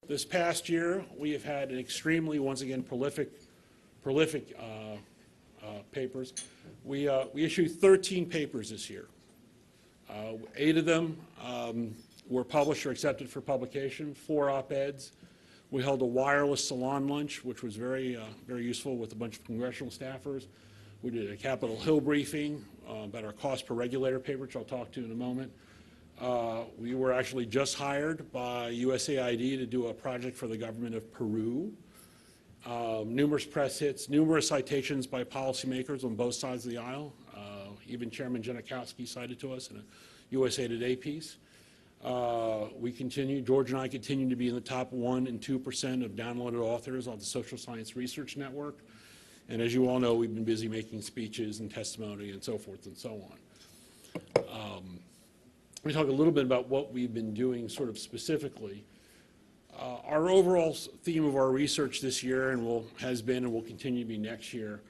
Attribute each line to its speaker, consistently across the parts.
Speaker 1: This past year, we have had an extremely, once again, prolific papers. We issued 13 papers this year. 8 of them were published or accepted for publication, 4 op-eds. We held a wireless salon lunch, which was very useful with a bunch of congressional staffers. We did a Capitol Hill briefing about our cost per regulator paper, which I'll talk to in a moment. We were actually just hired by USAID to do a project for the government of Peru. Numerous press hits, numerous citations by policymakers on both sides of the aisle. Even Chairman Janikowski cited to us in a USA Today piece. George and I continue to be in the top 1% and 2% of downloaded authors on the Social Science Research Network. And as you all know, we've been busy making speeches and testimony and so forth and so on. Let me talk a little bit about what we've been doing sort of specifically. Our overall theme of our research this year has been and will continue to be next year,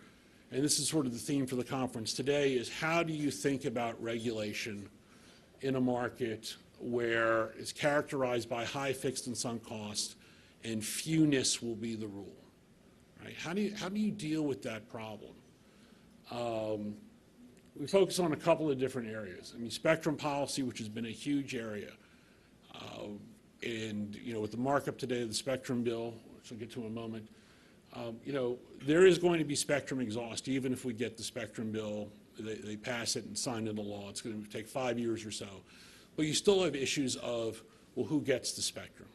Speaker 1: and this is sort of the theme for the conference today, is how do you think about regulation in a market where it's characterized by high fixed and sunk costs and fewness will be the rule, right? How do you deal with that problem? We focus on a couple of different areas. I mean, spectrum policy, which has been a huge area. And, with the markup today of the spectrum bill, which I'll get to in a moment, there is going to be spectrum exhaust, even if we get the spectrum bill, they pass it and sign into law. It's going to take 5 years or so. But you still have issues of, well, who gets the spectrum?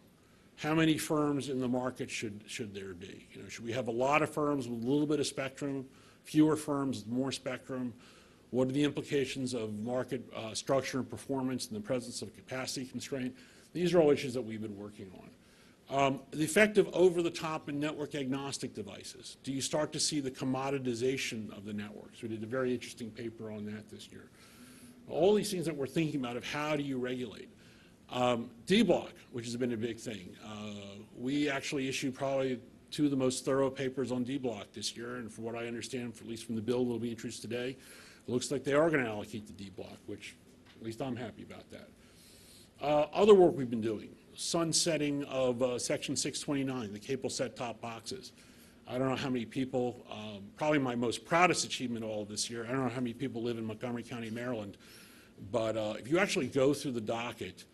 Speaker 1: How many firms in the market should there be? Should we have a lot of firms with a little bit of spectrum, fewer firms with more spectrum? What are the implications of market structure and performance in the presence of a capacity constraint? These are all issues that we've been working on. The effect of over-the-top and network agnostic devices. Do you start to see the commoditization of the networks? We did a very interesting paper on that this year. All these things that we're thinking about of how do you regulate. D-block, which has been a big thing. We actually issued probably 2 of the most thorough papers on D-block this year, and from what I understand, at least from the bill that will be introduced today, it looks like they are going to allocate the D-block, which at least I'm happy about that. Other work we've been doing, sunsetting of Section 629, the cable set-top boxes. I don't know how many people, probably my most proudest achievement all of this year, I don't know how many people live in Montgomery County, Maryland, but if you actually go through the docket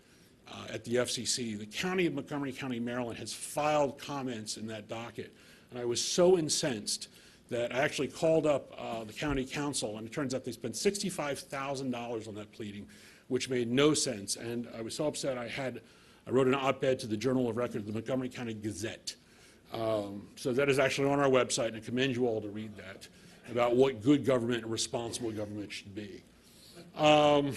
Speaker 1: at the FCC, the County of Montgomery County, Maryland has filed comments in that docket, and I was so incensed that I actually called up the county council, and it turns out they spent $65,000 on that pleading, which made no sense. And I was so upset I wrote an op-ed to the Journal of Record, the Montgomery County Gazette. So that is actually on our website, and I commend you all to read that, about what good government and responsible government should be. One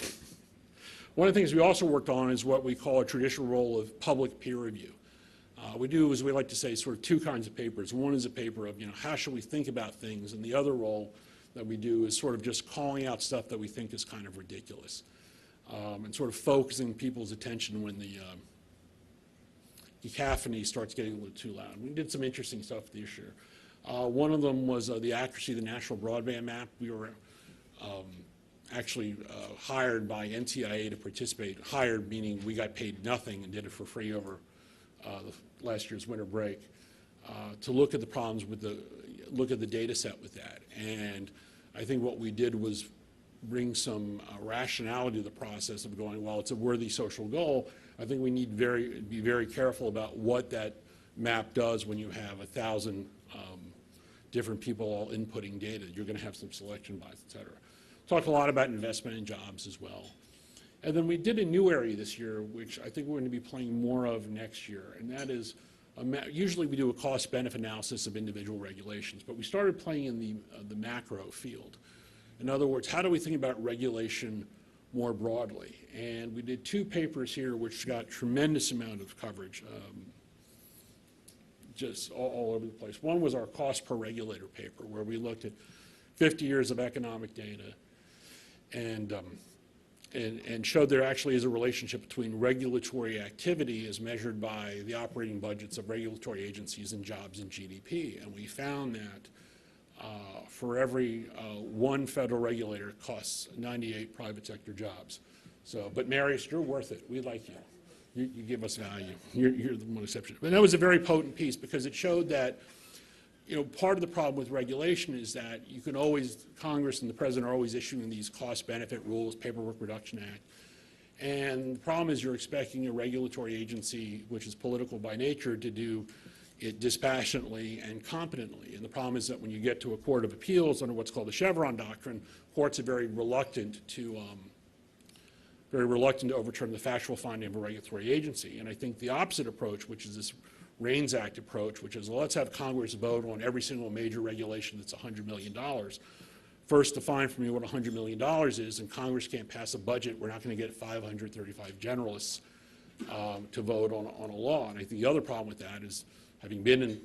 Speaker 1: of the things we also worked on is what we call a traditional role of public peer review. We do, as we like to say, sort of 2 kinds of papers. One is a paper of, how should we think about things, and the other role that we do is sort of just calling out stuff that we think is kind of ridiculous, and sort of focusing people's attention when the cacophony starts getting a little too loud. We did some interesting stuff this year. One of them was the accuracy of the National Broadband Map. We were actually hired by NTIA to participate, hired meaning we got paid nothing and did it for free over last year's winter break, to look at the problems with look at the data set with that. And I think what we did was bring some rationality to the process of going, well, it's a worthy social goal. I think we need be very careful about what that map does when you have 1,000 different people all inputting data. You're going to have some selection bias, et cetera. Talked a lot about investment in jobs as well. And then we did a new area this year, which I think we're going to be playing more of next year, and that is, usually we do a cost-benefit analysis of individual regulations, but we started playing in the macro field. In other words, how do we think about regulation more broadly? And we did 2 papers here which got tremendous amount of coverage, just all over the place. One was our cost per regulator paper, where we looked at 50 years of economic data and showed there actually is a relationship between regulatory activity as measured by the operating budgets of regulatory agencies and jobs and GDP. And we found that for every 1 federal regulator, it costs 98 private sector jobs. So, but Marius, you're worth it. We like you. You give us value. You're the one exception. But that was a very potent piece because it showed that, part of the problem with regulation is that you can always, Congress and the President are always issuing these cost-benefit rules, Paperwork Reduction Act. And the problem is you're expecting a regulatory agency, which is political by nature, to do it dispassionately and competently. And the problem is that when you get to a court of appeals under what's called the Chevron doctrine, courts are very reluctant to overturn the factual finding of a regulatory agency. And I think the opposite approach, which is this REINS Act approach, which is, well, let's have Congress vote on every single major regulation that's $100 million. First, define for me what $100 million is, and Congress can't pass a budget. We're not going to get 535 generalists to vote on a law. And I think the other problem with that is, having been in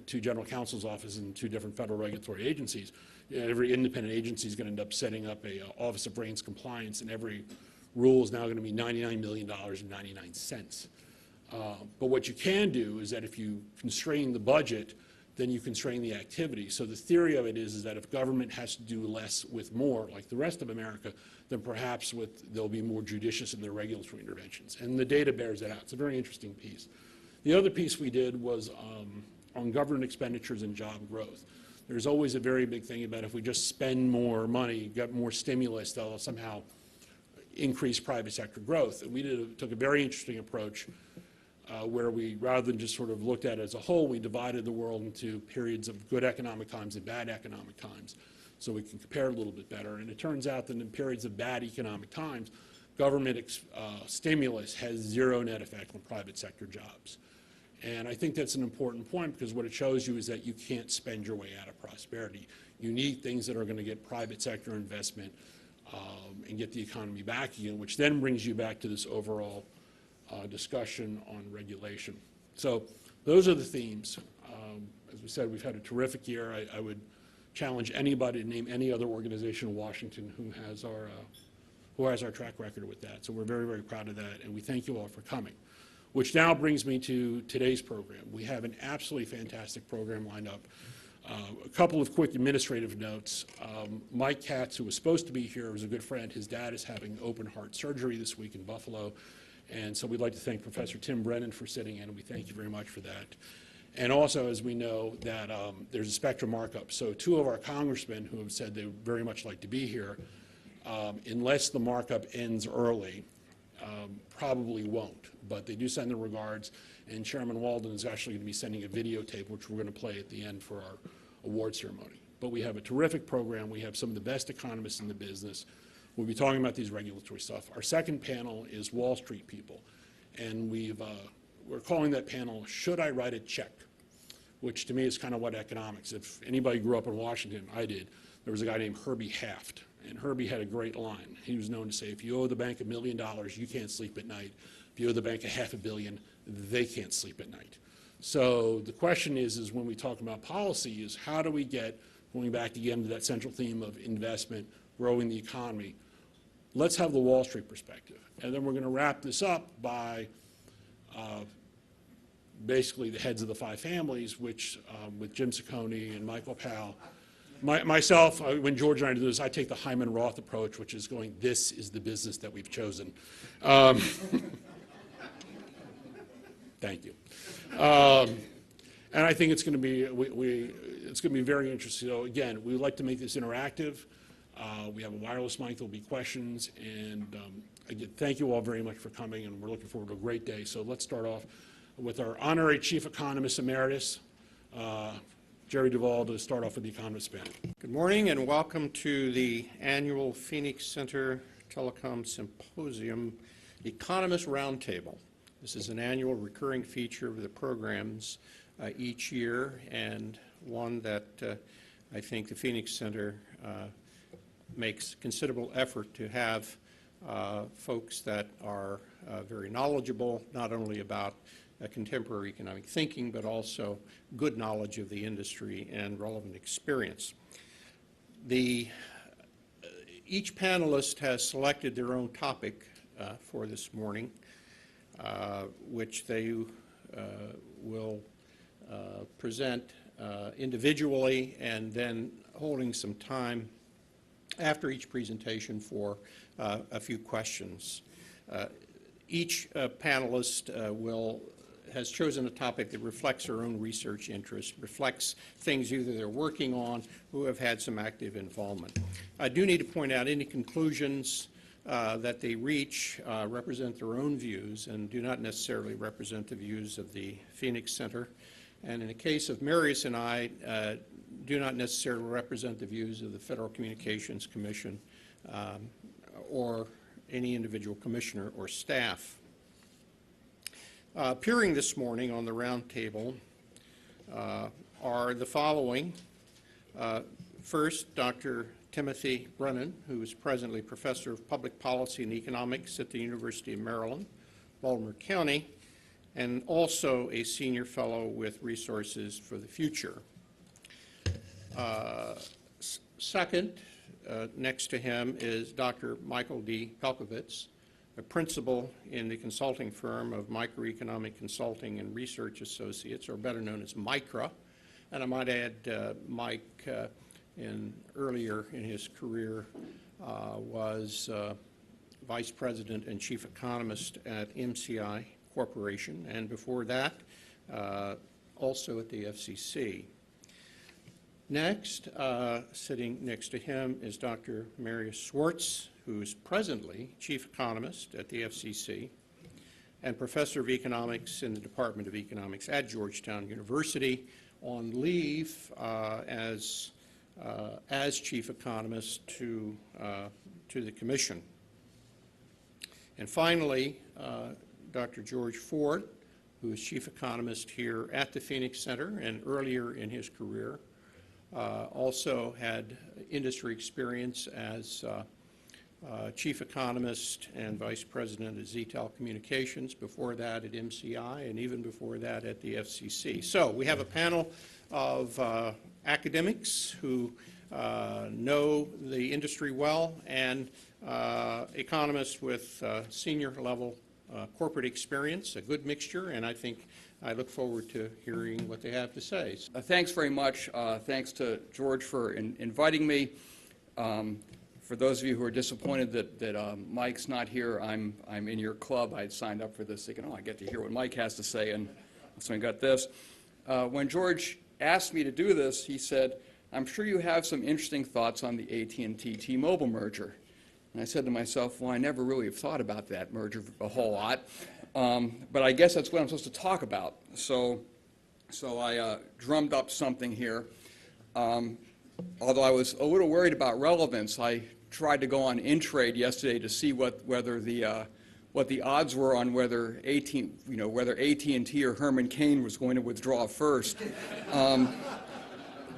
Speaker 1: two general counsel's offices in two different federal regulatory agencies, every independent agency is going to end up setting up a Office of REINS Compliance, and every rule is now going to be $99 million and 99 cents. But what you can do is that if you constrain the budget, then you constrain the activity. So the theory of it is that if government has to do less with more, like the rest of America, then perhaps they'll be more judicious in their regulatory interventions. And the data bears that out. It's a very interesting piece. The other piece we did was on government expenditures and job growth. There's always a very big thing about if we just spend more money, get more stimulus, they'll somehow increase private sector growth. And we took a very interesting approach where we, rather than just sort of looked at it as a whole, we divided the world into periods of good economic times and bad economic times, so we can compare a little bit better. And it turns out that in periods of bad economic times, government stimulus has zero net effect on private sector jobs. And I think that's an important point, because what it shows you is that you can't spend your way out of prosperity. You need things that are going to get private sector investment and get the economy back again, which then brings you back to this overall discussion on regulation. So those are the themes. As we said, we've had a terrific year. I would challenge anybody to name any other organization in Washington who has our track record with that. So we're very, very proud of that, and we thank you all for coming. Which now brings me to today's program. We have an absolutely fantastic program lined up. A couple of quick administrative notes. Mike Katz, who was supposed to be here, was a good friend. His dad is having open heart surgery this week in Buffalo. And so we'd like to thank Professor Tim Brennan for sitting in, and we thank you very much for that. And also, as we know, that there's a spectrum markup. So two of our congressmen who have said they would very much like to be here, unless the markup ends early, probably won't. But they do send their regards, and Chairman Walden is actually going to be sending a videotape, which we're going to play at the end for our award ceremony. But we have a terrific program. We have some of the best economists in the business. We'll be talking about these regulatory stuff. Our second panel is Wall Street people, and we're calling that panel, Should I Write a Check? Which to me is kind of what economics. If anybody grew up in Washington, I did, there was a guy named Herbie Haft, and Herbie had a great line. He was known to say, if you owe the bank $1 million, you can't sleep at night. If you owe the bank $500 million, they can't sleep at night. So the question is when we talk about policy, is how do we get, going back again to that central theme of investment, growing the economy, let's have the Wall Street perspective. And then we're going to wrap this up by basically the heads of the five families, which with Jim Ciccone and Michael Powell. Myself, when George and I do this, I take the Hyman Roth approach, which is going, this is the business that we've chosen. Thank you. And I think it's going to be, it's going to be very interesting. So again, we would like to make this interactive. We have a wireless mic. There'll be questions. And again, thank you all very much for coming, and we're looking forward to a great day. So let's start off with our Honorary Chief Economist Emeritus, Jerry Duvall, to start off with the Economist panel.
Speaker 2: Good morning, and welcome to the annual Phoenix Center Telecoms Symposium Economist Roundtable. This is an annual recurring feature of the programs each year, and one that I think the Phoenix Center makes considerable effort to have folks that are very knowledgeable, not only about contemporary economic thinking, but also good knowledge of the industry and relevant experience. Each panelist has selected their own topic for this morning, which they will present individually, and then holding some time after each presentation for a few questions. each panelist has chosen a topic that reflects their own research interest, reflects things either they're working on, who have had some active involvement. I do need to point out any conclusions that they reach represent their own views and do not necessarily represent the views of the Phoenix Center. And in the case of Marius and I, do not necessarily represent the views of the Federal Communications Commission or any individual commissioner or staff. Appearing this morning on the round table are the following. First, Dr. Timothy Brennan, who is presently Professor of Public Policy and Economics at the University of Maryland, Baltimore County, and also a Senior Fellow with Resources for the Future. Second, next to him is Dr. Michael D. Pelcovits, a principal in the consulting firm of MiCRA Economic Consulting and Research Associates, or better known as MiCRA. And I might add, Mike, earlier in his career, was vice president and chief economist at MCI Corporation, and before that, also at the FCC. Next, sitting next to him is Dr. Marius Schwartz, who is presently chief economist at the FCC and professor of economics in the Department of Economics at Georgetown University, on leave as chief economist to the commission. And finally, Dr. George Ford, who is chief economist here at the Phoenix Center and earlier in his career, also had industry experience as chief economist and vice president at ZTEL Communications, before that at MCI, and even before that at the FCC. So we have a panel of academics who know the industry well, and economists with senior level corporate experience, a good mixture, and I look forward to hearing what they have to say.
Speaker 3: Thanks very much. Thanks to George for inviting me. For those of you who are disappointed that Mike's not here, I'm in your club. I signed up for this thinking, oh, I get to hear what Mike has to say, and so I got this. When George asked me to do this, he said, I'm sure you have some interesting thoughts on the AT&T T-Mobile merger. And I said to myself, well, I never really have thought about that merger a whole lot, but I guess that's what I'm supposed to talk about. So I drummed up something here. Although I was a little worried about relevance, I tried to go on Intrade yesterday to see what the odds were on whether AT&T or Herman Cain was going to withdraw first.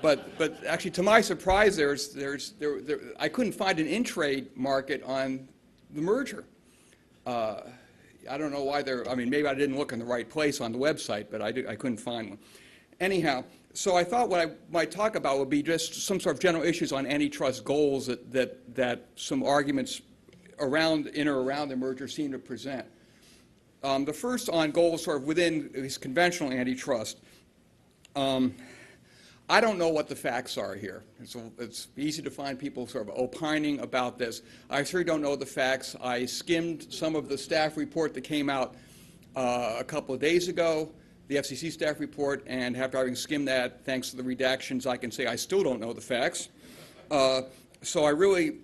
Speaker 3: But actually, to my surprise, I couldn't find an Intrade market on the merger. I don't know why maybe I didn't look in the right place on the website, but I couldn't find one. Anyhow, so I thought what I might talk about would be just some sort of general issues on antitrust goals that some arguments in or around the merger seem to present. The first on goals sort of within this conventional antitrust. I don't know what the facts are here. It's easy to find people sort of opining about this. I sure don't know the facts. I skimmed some of the staff report that came out a couple of days ago, the FCC staff report, and after having skimmed that, thanks to the redactions, I can say I still don't know the facts. So I really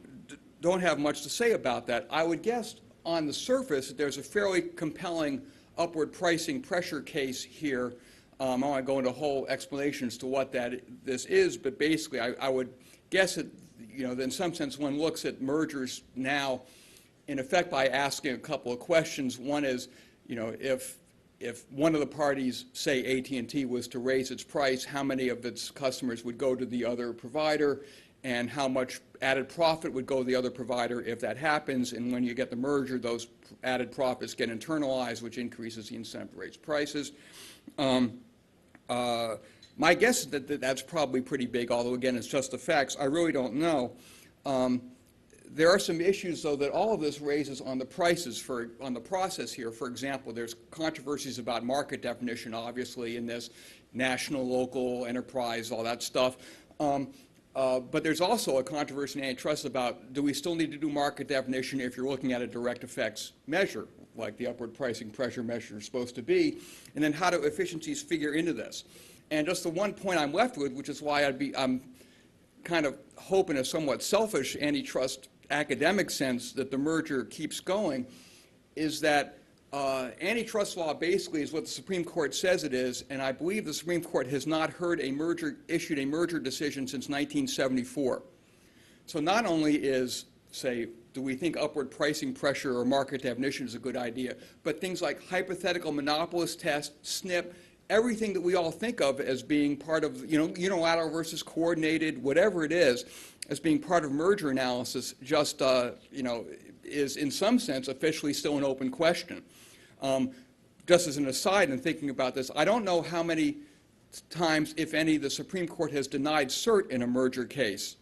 Speaker 3: don't have much to say about that. I would guess on the surface there's a fairly compelling upward pricing pressure case here. I don't want to go into whole explanation as to what this is, but basically I would guess that, that in some sense one looks at mergers now in effect by asking a couple of questions. One is, if one of the parties, say AT&T, was to raise its price, how many of its customers would go to the other provider, and how much added profit would go to the other provider if that happens. And when you get the merger, those added profits get internalized, which increases the incentive to raise prices. My guess is that that's probably pretty big, although again it's just the facts. I really don't know. There are some issues, though, that all of this raises on the prices on the process here. For example, there's controversies about market definition, obviously, in this national, local, enterprise, all that stuff. But there's also a controversy in antitrust about, do we still need to do market definition if you're looking at a direct effects measure, like the upward pricing pressure measure is supposed to be, and then how do efficiencies figure into this? And just the one point I'm left with, which is why I'm kind of hoping a somewhat selfish antitrust academic sense that the merger keeps going, is that antitrust law basically is what the Supreme Court says it is, and I believe the Supreme Court has not issued a merger decision since 1974. So not only is, say, do we think upward pricing pressure or market definition is a good idea, but things like hypothetical monopolist test, SNP, everything that we all think of as being part of, unilateral versus coordinated, whatever it is, as being part of merger analysis, just, is in some sense officially still an open question. Just as an aside in thinking about this, I don't know how many times, if any, the Supreme Court has denied cert in a merger case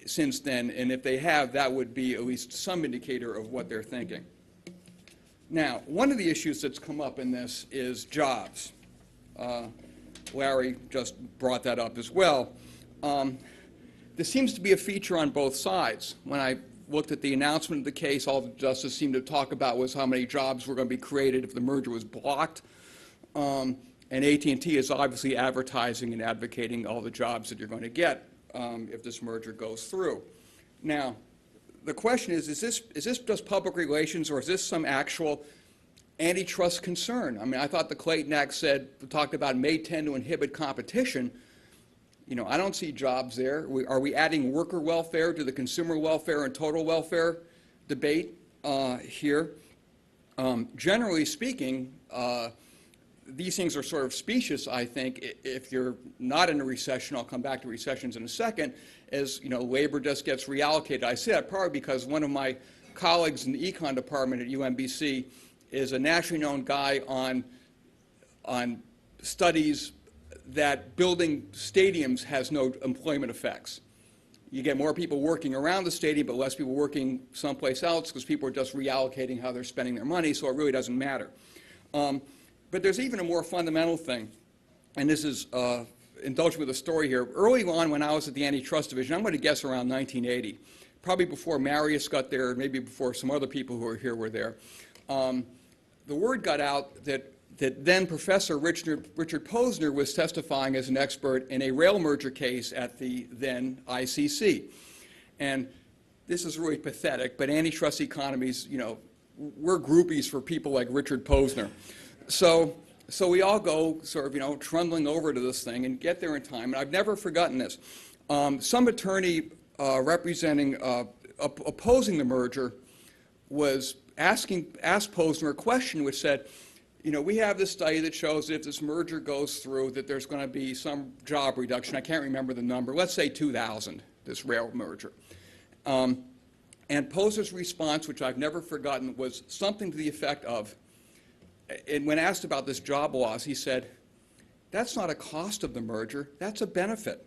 Speaker 3: since then, and if they have, that would be at least some indicator of what they're thinking. Now, one of the issues that's come up in this is jobs. Larry just brought that up as well. There seems to be a feature on both sides. When I looked at the announcement of the case, all the justices seemed to talk about was how many jobs were going to be created if the merger was blocked. And AT&T is obviously advertising and advocating all the jobs that you're going to get if this merger goes through. Now, the question is this just public relations, or is this some actual antitrust concern? I mean, I thought the Clayton Act talked about may tend to inhibit competition. I don't see jobs there. Are we adding worker welfare to the consumer welfare and total welfare debate here? Generally speaking, these things are sort of specious, I think, if you're not in a recession. I'll come back to recessions in a second. As labor just gets reallocated. I say that probably because one of my colleagues in the econ department at UMBC is a nationally known guy on studies that building stadiums has no employment effects. You get more people working around the stadium, but less people working someplace else because people are just reallocating how they're spending their money, so it really doesn't matter. But there's even a more fundamental thing, and this is, indulge me with a story here. Early on when I was at the Antitrust Division, I'm going to guess around 1980, probably before Marius got there, maybe before some other people who were here were there, the word got out that then Professor Richard Posner was testifying as an expert in a rail merger case at the then ICC. And this is really pathetic, but antitrust economies, we're groupies for people like Richard Posner. So we all go sort of, trundling over to this thing and get there in time. And I've never forgotten this. Some attorney opposing the merger asked Posner a question which said, we have this study that shows that if this merger goes through, that there's going to be some job reduction. I can't remember the number. Let's say 2,000, this rail merger. And Posner's response, which I've never forgotten, was something to the effect of, and when asked about this job loss, he said, that's not a cost of the merger, that's a benefit.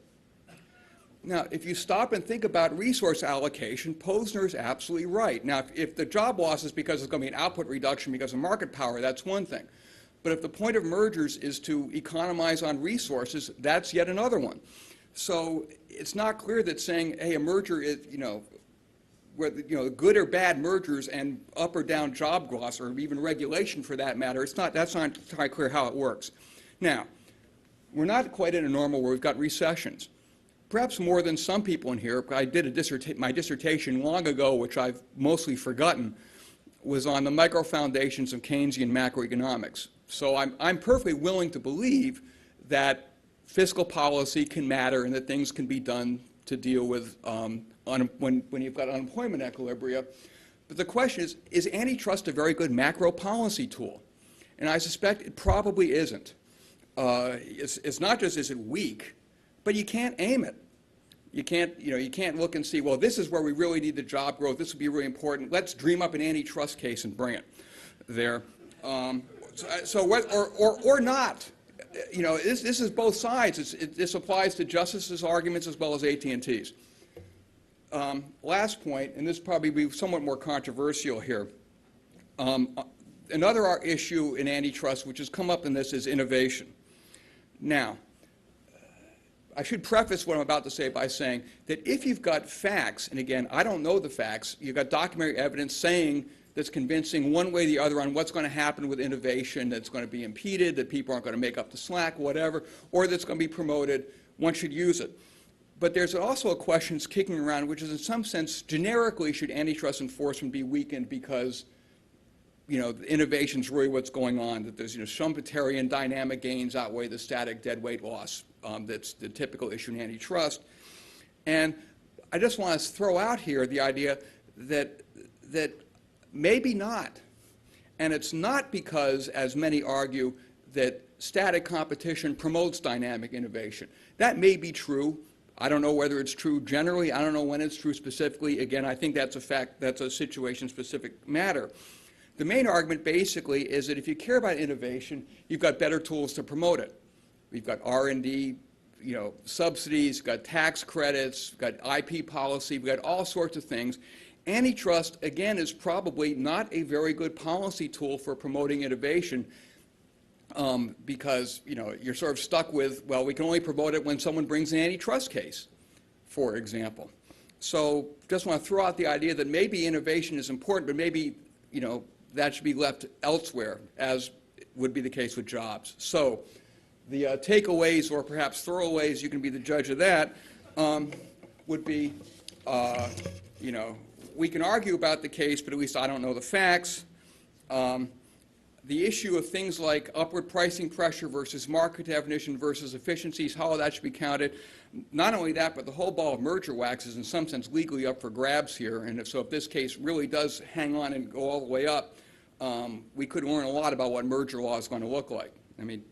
Speaker 3: Now, if you stop and think about resource allocation, Posner is absolutely right. Now, if the job loss is because there's going to be an output reduction because of market power, that's one thing. But if the point of mergers is to economize on resources, that's yet another one. So it's not clear that saying, hey, a merger is, whether, good or bad mergers and up or down job loss, or even regulation for that matter, that's not entirely clear how it works. Now, we're not quite in a normal where we've got recessions. Perhaps more than some people in here. I did my dissertation long ago, which I've mostly forgotten, was on the micro foundations of Keynesian macroeconomics. So I'm perfectly willing to believe that fiscal policy can matter and that things can be done to deal with when you've got unemployment equilibria. But the question is antitrust a very good macro policy tool? And I suspect it probably isn't. It's not just is it weak, but you can't aim it. You can't look and see, well, this is where we really need the job growth. This would be really important. Let's dream up an antitrust case and bring it there. Or not. This is both sides. This applies to justices' arguments as well as AT&T's. Last point, and this probably be somewhat more controversial here. Another issue in antitrust which has come up in this is innovation. Now, I should preface what I'm about to say by saying that if you've got facts, and again, I don't know the facts, you've got documentary evidence saying that's convincing one way or the other on what's going to happen with innovation, that's going to be impeded, that people aren't going to make up the slack, whatever, or that's going to be promoted, one should use it. But there's also a question that's kicking around, which is in some sense, generically, should antitrust enforcement be weakened because innovation is really what's going on, that there's Schumpeterian dynamic gains outweigh the static deadweight loss. That's the typical issue in antitrust. And I just want to throw out here the idea that maybe not. And it's not because, as many argue, that static competition promotes dynamic innovation. That may be true. I don't know whether it's true generally. I don't know when it's true specifically. Again, I think that's a fact, that's a situation-specific matter. The main argument basically is that if you care about innovation, you've got better tools to promote it. We've got R&D, subsidies, we've got tax credits, we've got IP policy, we've got all sorts of things. Antitrust, again, is probably not a very good policy tool for promoting innovation because, you're sort of stuck with, well, we can only promote it when someone brings an antitrust case, for example. So just want to throw out the idea that maybe innovation is important, but maybe, that should be left elsewhere, as would be the case with jobs. So the takeaways, or perhaps throwaways, you can be the judge of that, would be, we can argue about the case, but at least I don't know the facts. The issue of things like upward pricing pressure versus market definition versus efficiencies, how that should be counted. Not only that, but the whole ball of merger wax is in some sense legally up for grabs here. And if this case really does hang on and go all the way up, we could learn a lot about what merger law is going to look like. I mean,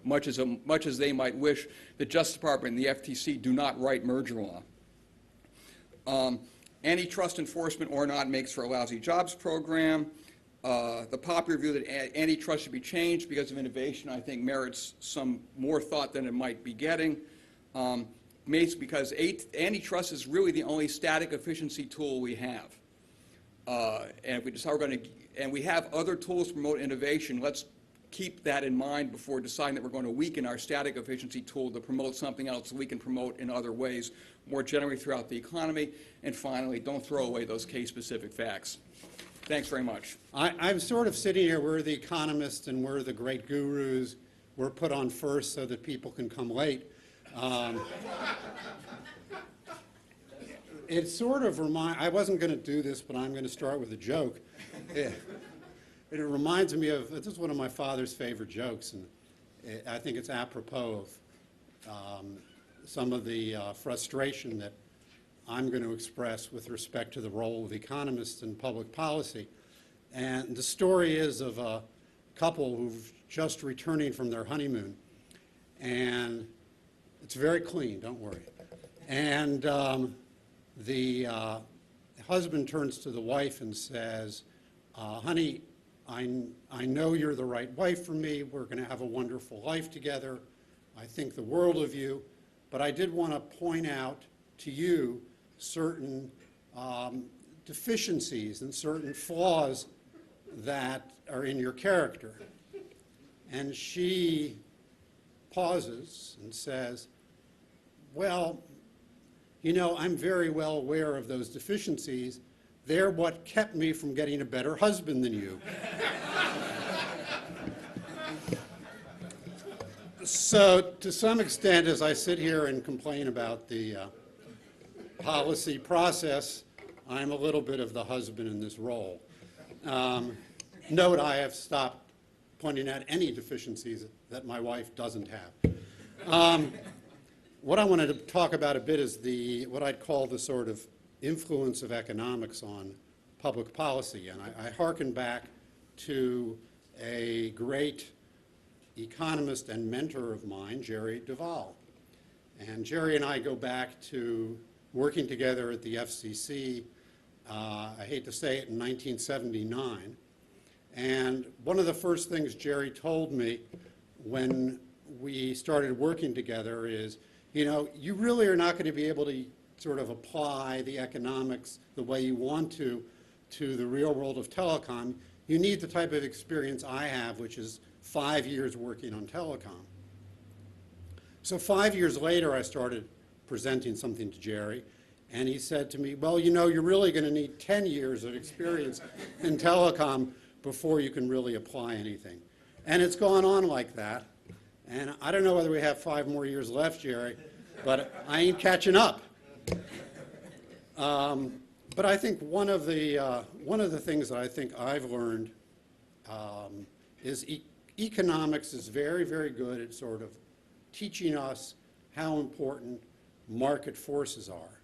Speaker 3: much as they might wish, the Justice Department and the FTC do not write merger law. Antitrust enforcement or not makes for a lousy jobs program. The popular view that antitrust should be changed because of innovation, I think, merits some more thought than it might be getting. Because antitrust is really the only static efficiency tool we have. And if we decide we're going to, and we have other tools to promote innovation, let's keep that in mind before deciding that we're going to weaken our static efficiency tool to promote something else we can promote in other ways more generally throughout the economy. And finally, don't throw away those case-specific facts. Thanks very much.
Speaker 4: I'm sort of sitting here, we're the economists and we're the great gurus. We're put on first so that people can come late. It sort of I wasn't going to do this, but I'm going to start with a joke. It reminds me of, this is one of my father's favorite jokes, and I think it's apropos of some of the frustration that I'm going to express with respect to the role of economists in public policy. And the story is of a couple who've just returning from their honeymoon. And it's very clean, don't worry. And the husband turns to the wife and says, honey, I know you're the right wife for me. We're going to have a wonderful life together. I think the world of you. But I did want to point out to you certain deficiencies and certain flaws that are in your character. And she pauses and says, well, I'm very well aware of those deficiencies. They're what kept me from getting a better husband than you. So to some extent, as I sit here and complain about the policy process, I'm a little bit of the husband in this role. Note I have stopped pointing out any deficiencies that my wife doesn't have. What I wanted to talk about a bit is what I'd call the sort of influence of economics on public policy. And I hearken back to a great economist and mentor of mine, Jerry Duvall. And Jerry and I go back to working together at the FCC, I hate to say it, in 1979. And one of the first things Jerry told me when we started working together is, you really are not going to be able to sort of apply the economics the way you want to the real world of telecom. You need the type of experience I have, which is 5 years working on telecom. So 5 years later, I started presenting something to Jerry, and he said to me, well, you know, you're really going to need 10 years of experience in telecom before you can really apply anything. And it's gone on like that. And I don't know whether we have 5 more years left, Jerry, but I ain't catching up. But I think one of the things that I think I've learned is economics is very, very good at sort of teaching us how important market forces are,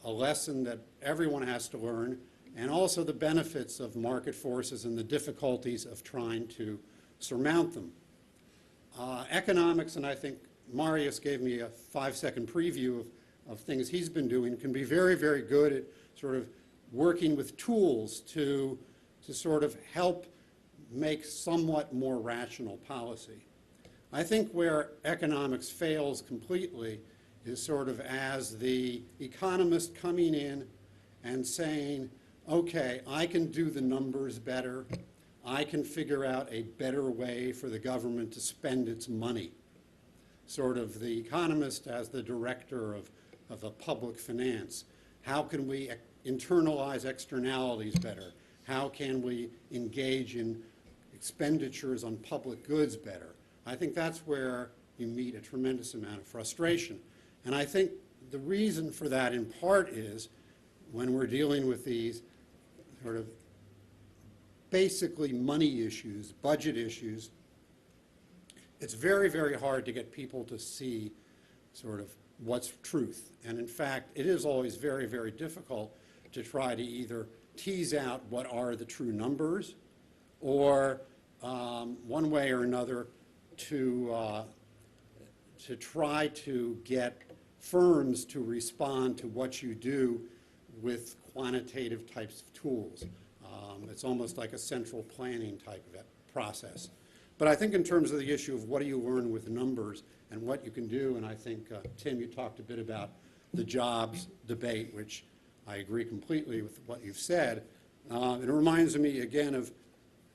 Speaker 4: a lesson that everyone has to learn, and also the benefits of market forces and the difficulties of trying to surmount them. Economics, and I think Marius gave me a 5-second preview of things he's been doing, can be very, very good at sort of working with tools to sort of help make somewhat more rational policy. I think where economics fails completely is sort of as the economist coming in and saying, okay, I can do the numbers better. I can figure out a better way for the government to spend its money. Sort of the economist as the director of a public finance. How can we internalize externalities better? How can we engage in expenditures on public goods better? I think that's where you meet a tremendous amount of frustration. And I think the reason for that in part is when we're dealing with these sort of basically money issues, budget issues, it's very, very hard to get people to see sort of what's truth. And in fact, it is always very, very difficult to try to either tease out what are the true numbers or one way or another to try to get firms to respond to what you do with quantitative types of tools. It's almost like a central planning type of process. But I think in terms of the issue of what do you learn with numbers and what you can do, and I think, Tim, you talked a bit about the jobs debate, which I agree completely with what you've said. It reminds me again of,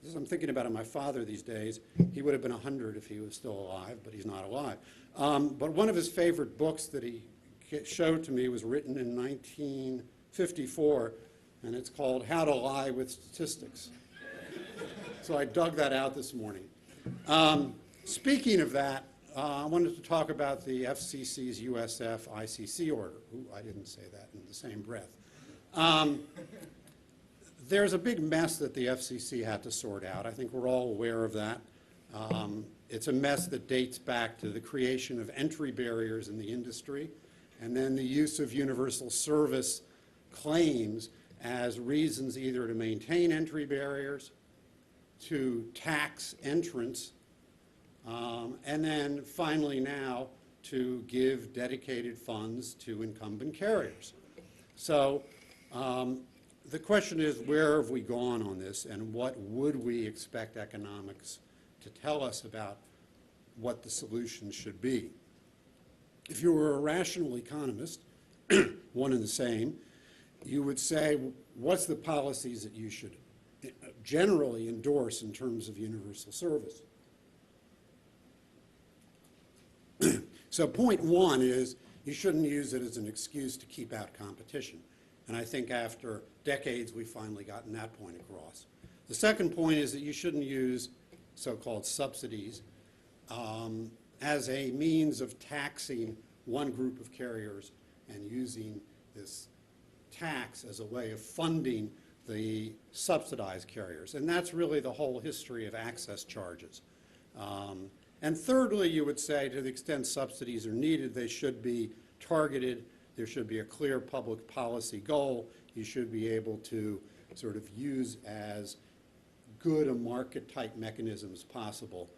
Speaker 4: as I'm thinking about my father these days, he would have been 100 if he was still alive, but he's not alive. But one of his favorite books that he showed to me was written in 1954, and it's called How to Lie with Statistics. So I dug that out this morning. Speaking of that, I wanted to talk about the FCC's USF ICC order. Ooh, I didn't say that in the same breath. There's a big mess that the FCC had to sort out. I think we're all aware of that. It's a mess that dates back to the creation of entry barriers in the industry and then the use of universal service claims as reasons either to maintain entry barriers, to tax entrants, and then finally now to give dedicated funds to incumbent carriers. So the question is, where have we gone on this, and what would we expect economics to tell us about what the solutions should be? If you were a rational economist, one and the same, you would say, what's the policies that you should generally endorse in terms of universal service? So point one is you shouldn't use it as an excuse to keep out competition. And I think after decades, we've finally gotten that point across. The second point is that you shouldn't use so-called subsidies as a means of taxing one group of carriers and using this tax as a way of funding the subsidized carriers. And that's really the whole history of access charges. And thirdly, you would say to the extent subsidies are needed, they should be targeted. There should be a clear public policy goal. You should be able to sort of use as good a market-type mechanism as possible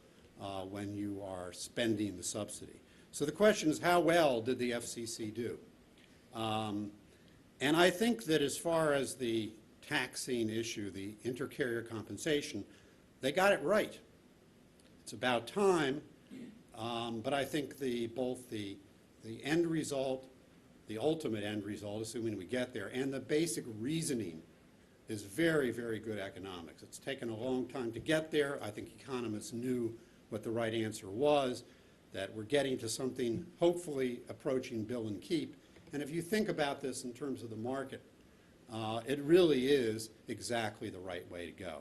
Speaker 4: when you are spending the subsidy. So the question is, how well did the FCC do? And I think that as far as the taxing issue, the inter-carrier compensation, they got it right. It's about time, but I think both the end result, the ultimate end result, assuming we get there, and the basic reasoning is very, very good economics. It's taken a long time to get there. I think economists knew what the right answer was. that we're getting to something hopefully approaching bill and keep. And if you think about this in terms of the market, it really is exactly the right way to go.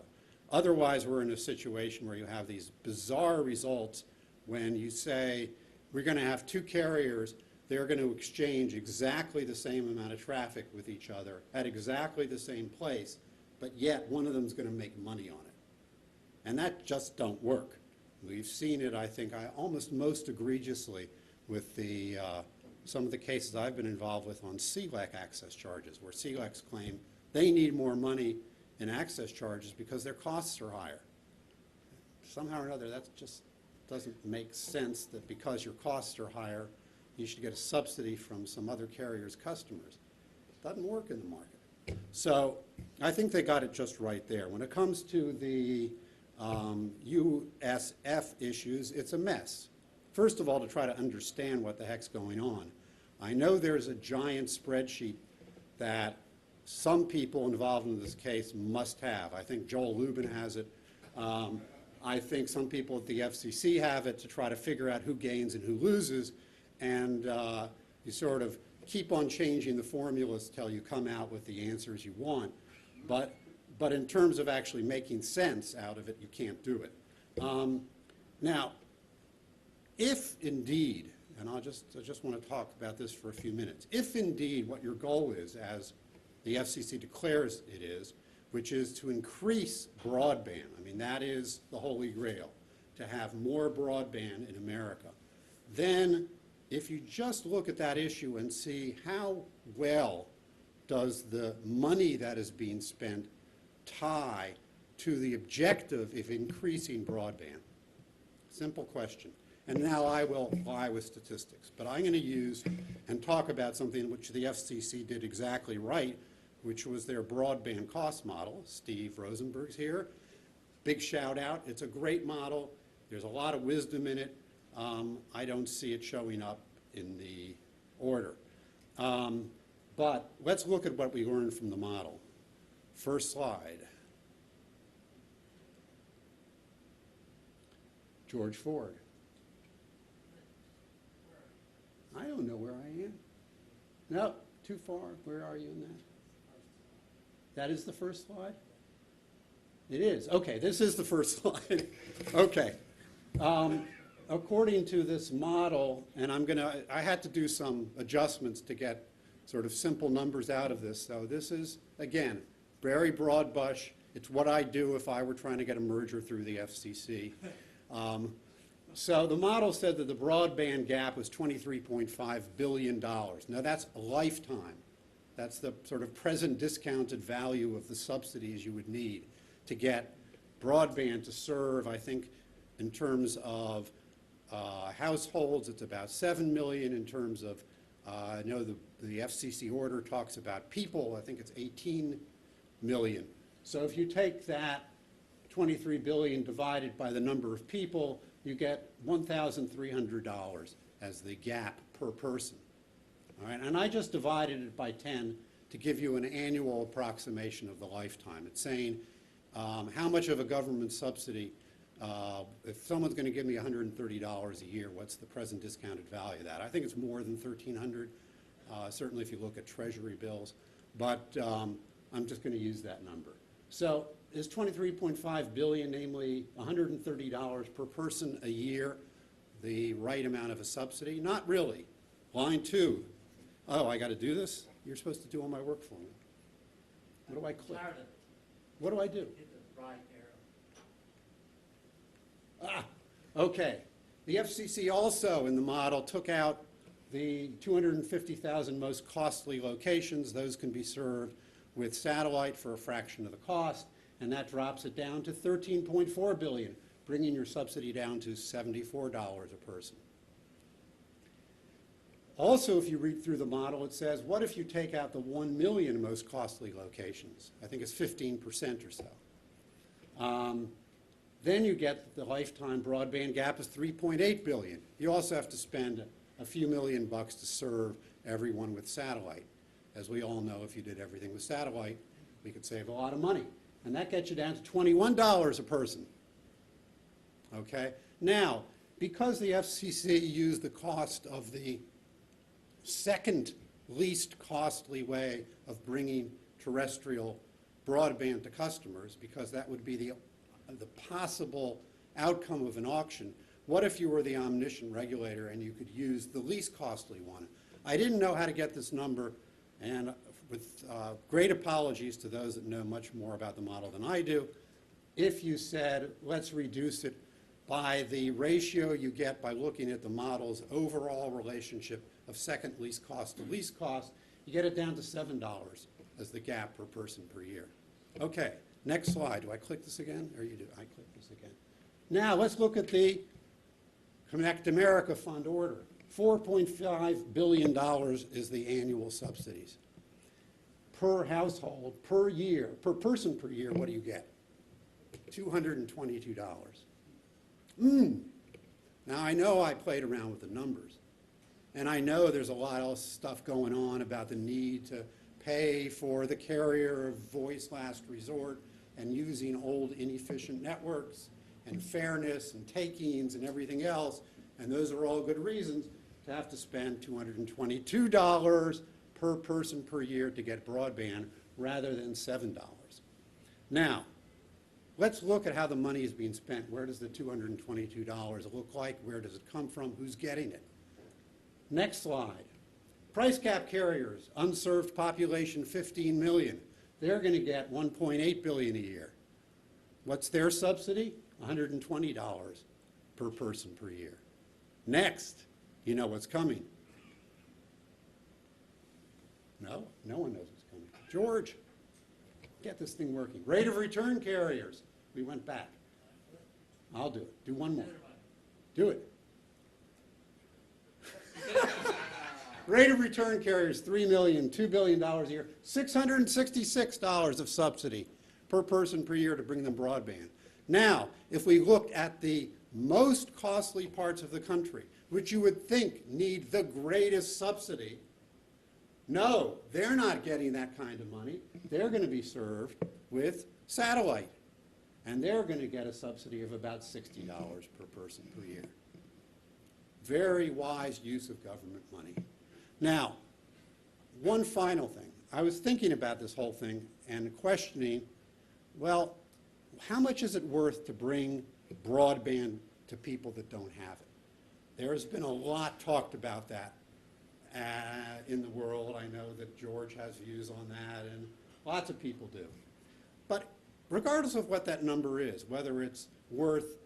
Speaker 4: Otherwise, we're in a situation where you have these bizarre results when you say, we're going to have two carriers, they're going to exchange exactly the same amount of traffic with each other at exactly the same place, but yet one of them is going to make money on it. And that just don't work. We've seen it, I think, almost most egregiously with the some of the cases I've been involved with on CLEC access charges, where CLECs claim they need more money in access charges because their costs are higher. Somehow or another, that just doesn't make sense that because your costs are higher, you should get a subsidy from some other carrier's customers. It doesn't work in the market. So I think they got it just right there. When it comes to the USF issues, it's a mess. First of all, to try to understand what the heck's going on. I know there's a giant spreadsheet that some people involved in this case must have. I think Joel Lubin has it. I think some people at the FCC have it to try to figure out who gains and who loses. And you sort of keep on changing the formulas till you come out with the answers you want. But in terms of actually making sense out of it, you can't do it. Now, if indeed, and I just want to talk about this for a few minutes, if indeed what your goal is, as the FCC declares it is, which is to increase broadband, I mean, that is the holy grail, to have more broadband in America, then if you just look at that issue and see how well does the money that is being spent tie to the objective of increasing broadband? Simple question. And now I will lie with statistics. But I'm going to use and talk about something which the FCC did exactly right, which was their broadband cost model. Steve Rosenberg's here. Big shout out. It's a great model. There's a lot of wisdom in it. I don't see it showing up in the order. But let's look at what we learned from the model. First slide. George Ford. I don't know where I am. No, too far. Where are you in that? That is the first slide? It is. Okay, this is the first slide. Okay. According to this model, and I had to do some adjustments to get sort of simple numbers out of this. So this is, again, very broad brush. It's what I'd do if I were trying to get a merger through the FCC. So the model said that the broadband gap was $23.5 billion. Now that's a lifetime. That's the sort of present discounted value of the subsidies you would need to get broadband to serve, I think, in terms of households, it's about 7 million. In terms of, I know the FCC order talks about people, I think it's 18 million. So if you take that 23 billion divided by the number of people, you get $1,300 as the gap per person. All right, and I just divided it by 10 to give you an annual approximation of the lifetime. It's saying how much of a government subsidy, if someone's going to give me $130 a year, what's the present discounted value of that? I think it's more than $1,300, certainly if you look at Treasury bills, but I'm just going to use that number. So is 23.5 billion, namely $130 per person a year, the right amount of a subsidy? Not really. Line 2. Oh, I got to do this? You're supposed to do all my work for me. What do I click? What do I do?
Speaker 5: Hit the right arrow.
Speaker 4: Okay. The FCC also, in the model, took out the 250,000 most costly locations. Those can be served with satellite for a fraction of the cost, and that drops it down to $13.4 billion, bringing your subsidy down to $74 a person. Also, if you read through the model, it says, what if you take out the 1 million most costly locations? I think it's 15% or so. Then you get the lifetime broadband gap is $3.8 billion. You also have to spend a few million bucks to serve everyone with satellite. As we all know, if you did everything with satellite, we could save a lot of money. And that gets you down to $21 a person. Okay? Now, because the FCC used the cost of the second least costly way of bringing terrestrial broadband to customers, because that would be the possible outcome of an auction. What if you were the omniscient regulator and you could use the least costly one? I didn't know how to get this number, and with great apologies to those that know much more about the model than I do, if you said, let's reduce it by the ratio you get by looking at the model's overall relationship of second least cost to least cost, you get it down to $7 as the gap per person per year. Okay, next slide. Do I click this again? Or you do? I click this again. Now let's look at the Connect America Fund order. $4.5 billion is the annual subsidies. Per household, per year, per person per year, what do you get? $222. Now I know I played around with the numbers, and I know there's a lot of stuff going on about the need to pay for the carrier of voice last resort and using old inefficient networks and fairness and takings and everything else, and those are all good reasons to have to spend $222 per person per year to get broadband rather than $7. Now, let's look at how the money is being spent. Where does the $222 look like? Where does it come from? Who's getting it? Next slide. Price cap carriers, unserved population 15 million. They're going to get $1.8 billion a year. What's their subsidy? $120 per person per year. Next, you know what's coming. No, no one knows what's coming. George, get this thing working. Rate of return carriers. We went back. I'll do it. Do one more. Do it. Rate of return carriers, $3 million, $2 billion a year, $666 of subsidy per person per year to bring them broadband. Now, if we looked at the most costly parts of the country, which you would think need the greatest subsidy, no, they're not getting that kind of money. They're going to be served with satellite, and they're going to get a subsidy of about $60 per person per year. Very wise use of government money. Now, one final thing. I was thinking about this whole thing and questioning, well, how much is it worth to bring broadband to people that don't have it? There's been a lot talked about that in the world. I know that George has views on that, and lots of people do. But regardless of what that number is, whether it's worth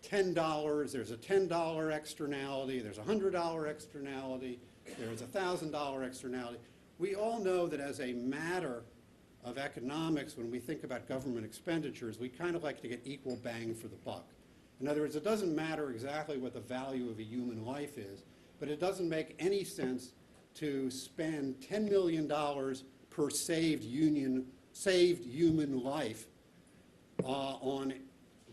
Speaker 4: $10, there's a $10 externality, there's a $100 externality, there's a $1,000 externality. We all know that as a matter of economics, when we think about government expenditures, we kind of like to get equal bang for the buck. In other words, it doesn't matter exactly what the value of a human life is, but it doesn't make any sense to spend $10 million per saved human life on,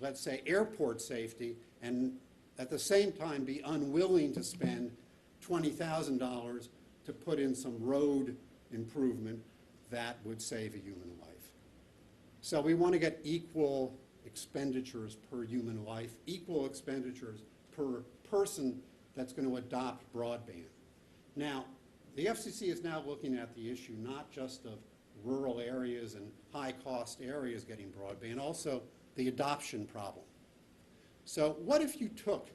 Speaker 4: let's say, airport safety, and at the same time be unwilling to spend $20,000 to put in some road improvement that would save a human life. So we want to get equal expenditures per human life, equal expenditures per person that's going to adopt broadband. Now, the FCC is now looking at the issue not just of rural areas and high-cost areas getting broadband, also the adoption problem. So what if you took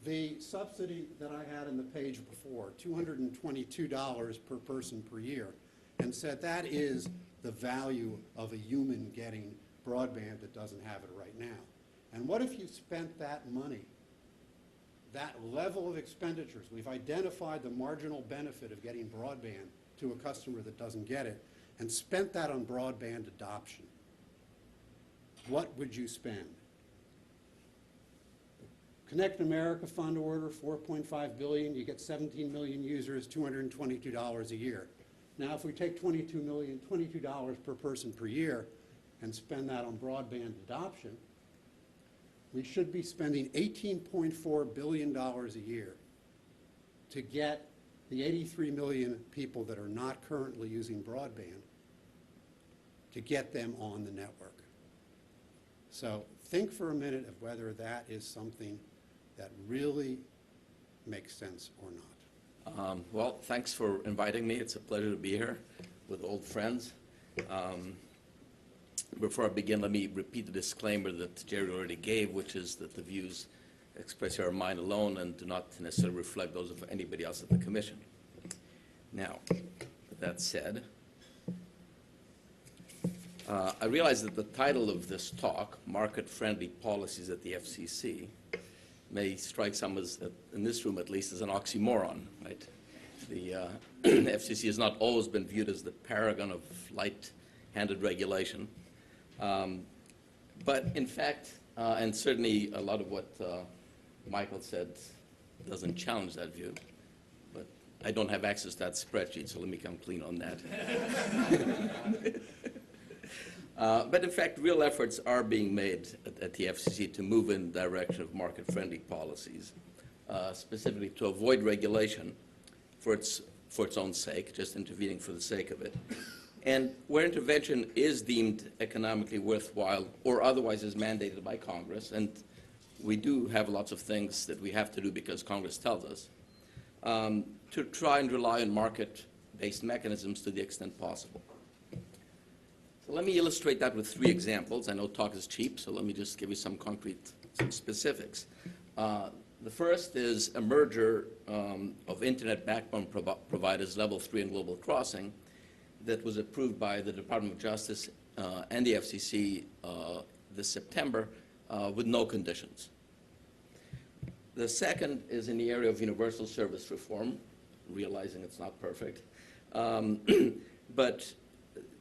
Speaker 4: the subsidy that I had in the page before, $222 per person per year, and said that is the value of a human getting broadband that doesn't have it right now? And what if you spent that money, that level of expenditures, we've identified the marginal benefit of getting broadband to a customer that doesn't get it, and spent that on broadband adoption? What would you spend? Connect America Fund order, $4.5 billion, you get 17 million users, $222 a year. Now, if we take $22 per person per year and spend that on broadband adoption, we should be spending $18.4 billion a year to get the 83 million people that are not currently using broadband, to get them on the network. So think for a minute of whether that is something that really makes sense or not?
Speaker 5: Well, thanks for inviting me. It's a pleasure to be here with old friends. Before I begin, let me repeat the disclaimer that Jerry already gave, which is that the views expressed here are mine alone and do not necessarily reflect those of anybody else at the Commission. Now, with that said, I realize that the title of this talk, Market-Friendly Policies at the FCC, may strike some as, in this room at least, as an oxymoron, right? The FCC has not always been viewed as the paragon of light-handed regulation. But in fact, and certainly a lot of what Michael said doesn't challenge that view, but I don't have access to that spreadsheet, so let me come clean on that. But in fact, real efforts are being made at the FCC to move in the direction of market-friendly policies, specifically to avoid regulation for its own sake, just intervening for the sake of it. And where intervention is deemed economically worthwhile or otherwise is mandated by Congress, and we do have lots of things that we have to do because Congress tells us, to try and rely on market-based mechanisms to the extent possible. So let me illustrate that with 3 examples. I know talk is cheap, so let me just give you some specifics. The first is a merger of Internet backbone providers, Level 3 and Global Crossing, that was approved by the Department of Justice and the FCC this September with no conditions. The second is in the area of universal service reform, realizing it's not perfect. But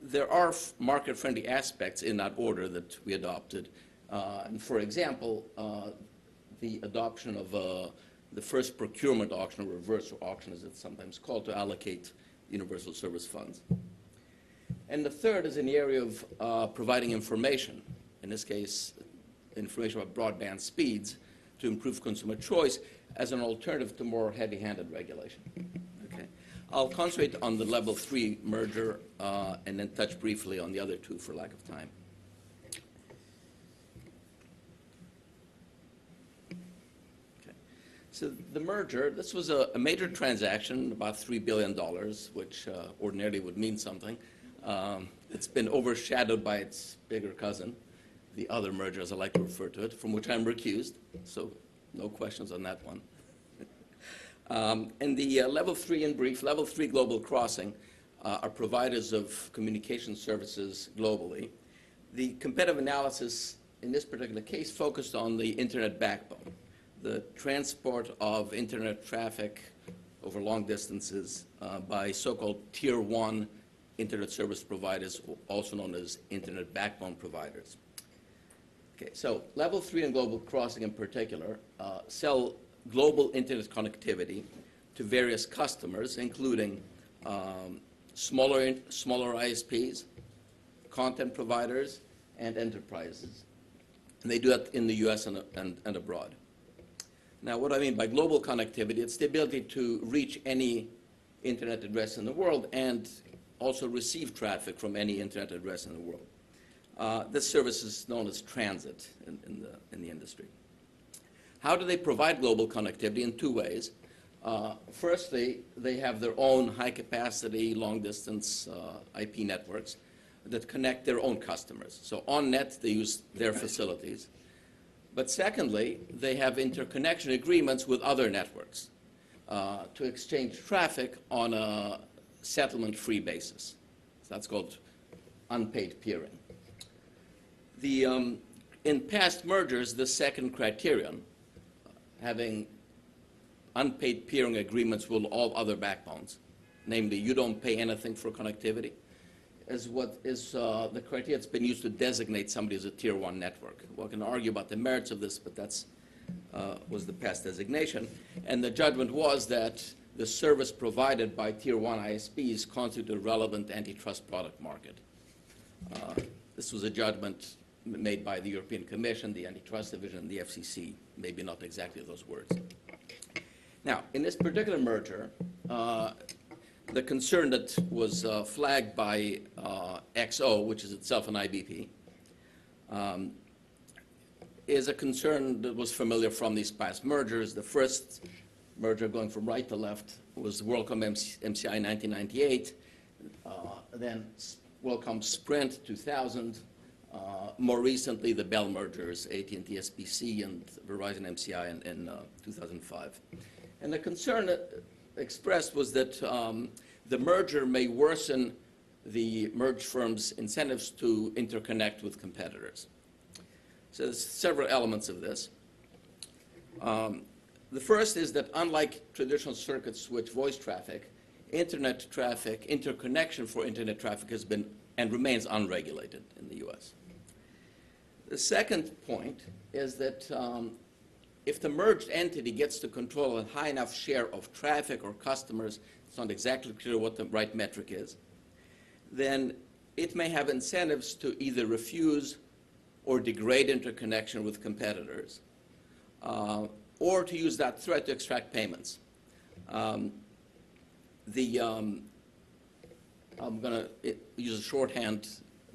Speaker 5: there are market-friendly aspects in that order that we adopted. And for example, the adoption of the first procurement auction, or reverse auction as it's sometimes called, to allocate universal service funds. And the third is in the area of providing information, in this case, information about broadband speeds to improve consumer choice as an alternative to more heavy-handed regulation. Okay. I'll concentrate on the Level 3 merger and then touch briefly on the other 2 for lack of time. So the merger, this was a major transaction, about $3 billion, which ordinarily would mean something. It's been overshadowed by its bigger cousin, the other merger, as I like to refer to it, from which I'm recused, so no questions on that one. And the Level 3, in brief, Level 3 Global Crossing are providers of communication services globally. The competitive analysis in this particular case focused on the Internet backbone, the transport of Internet traffic over long distances by so-called Tier 1 Internet service providers, also known as Internet backbone providers. Okay, so Level 3 and Global Crossing in particular sell global Internet connectivity to various customers, including smaller ISPs, content providers, and enterprises. And they do that in the US and abroad. Now, what I mean by global connectivity, it's the ability to reach any Internet address in the world and also receive traffic from any Internet address in the world. This service is known as transit in the industry. How do they provide global connectivity? In 2 ways. Firstly, they have their own high-capacity, long-distance IP networks that connect their own customers. So on net, they use their facilities. But secondly, they have interconnection agreements with other networks to exchange traffic on a settlement-free basis. So that's called unpaid peering. In past mergers, the second criterion, having unpaid peering agreements with all other backbones, namely you don't pay anything for connectivity, is what is the criteria that's been used to designate somebody as a Tier 1 network. One can argue about the merits of this, but that's was the past designation. And the judgment was that the service provided by Tier 1 ISPs constitute a relevant antitrust product market. This was a judgment made by the European Commission, the Antitrust Division, and the FCC, maybe not exactly those words. Now, in this particular merger, the concern that was flagged by XO, which is itself an IBP, is a concern that was familiar from these past mergers. The first merger going from right to left was WorldCom MCI in 1998, then WorldCom Sprint 2000, more recently the Bell mergers, AT&T SBC and Verizon MCI in 2005. And the concern expressed was that the merger may worsen the merged firms' incentives to interconnect with competitors. So there's several elements of this. The first is that unlike traditional circuit switch voice traffic, internet traffic, interconnection for internet traffic has been and remains unregulated in the US. The second point is that if the merged entity gets to control a high enough share of traffic or customers, it's not exactly clear what the right metric is, then it may have incentives to either refuse or degrade interconnection with competitors, or to use that threat to extract payments. I'm going to use a shorthand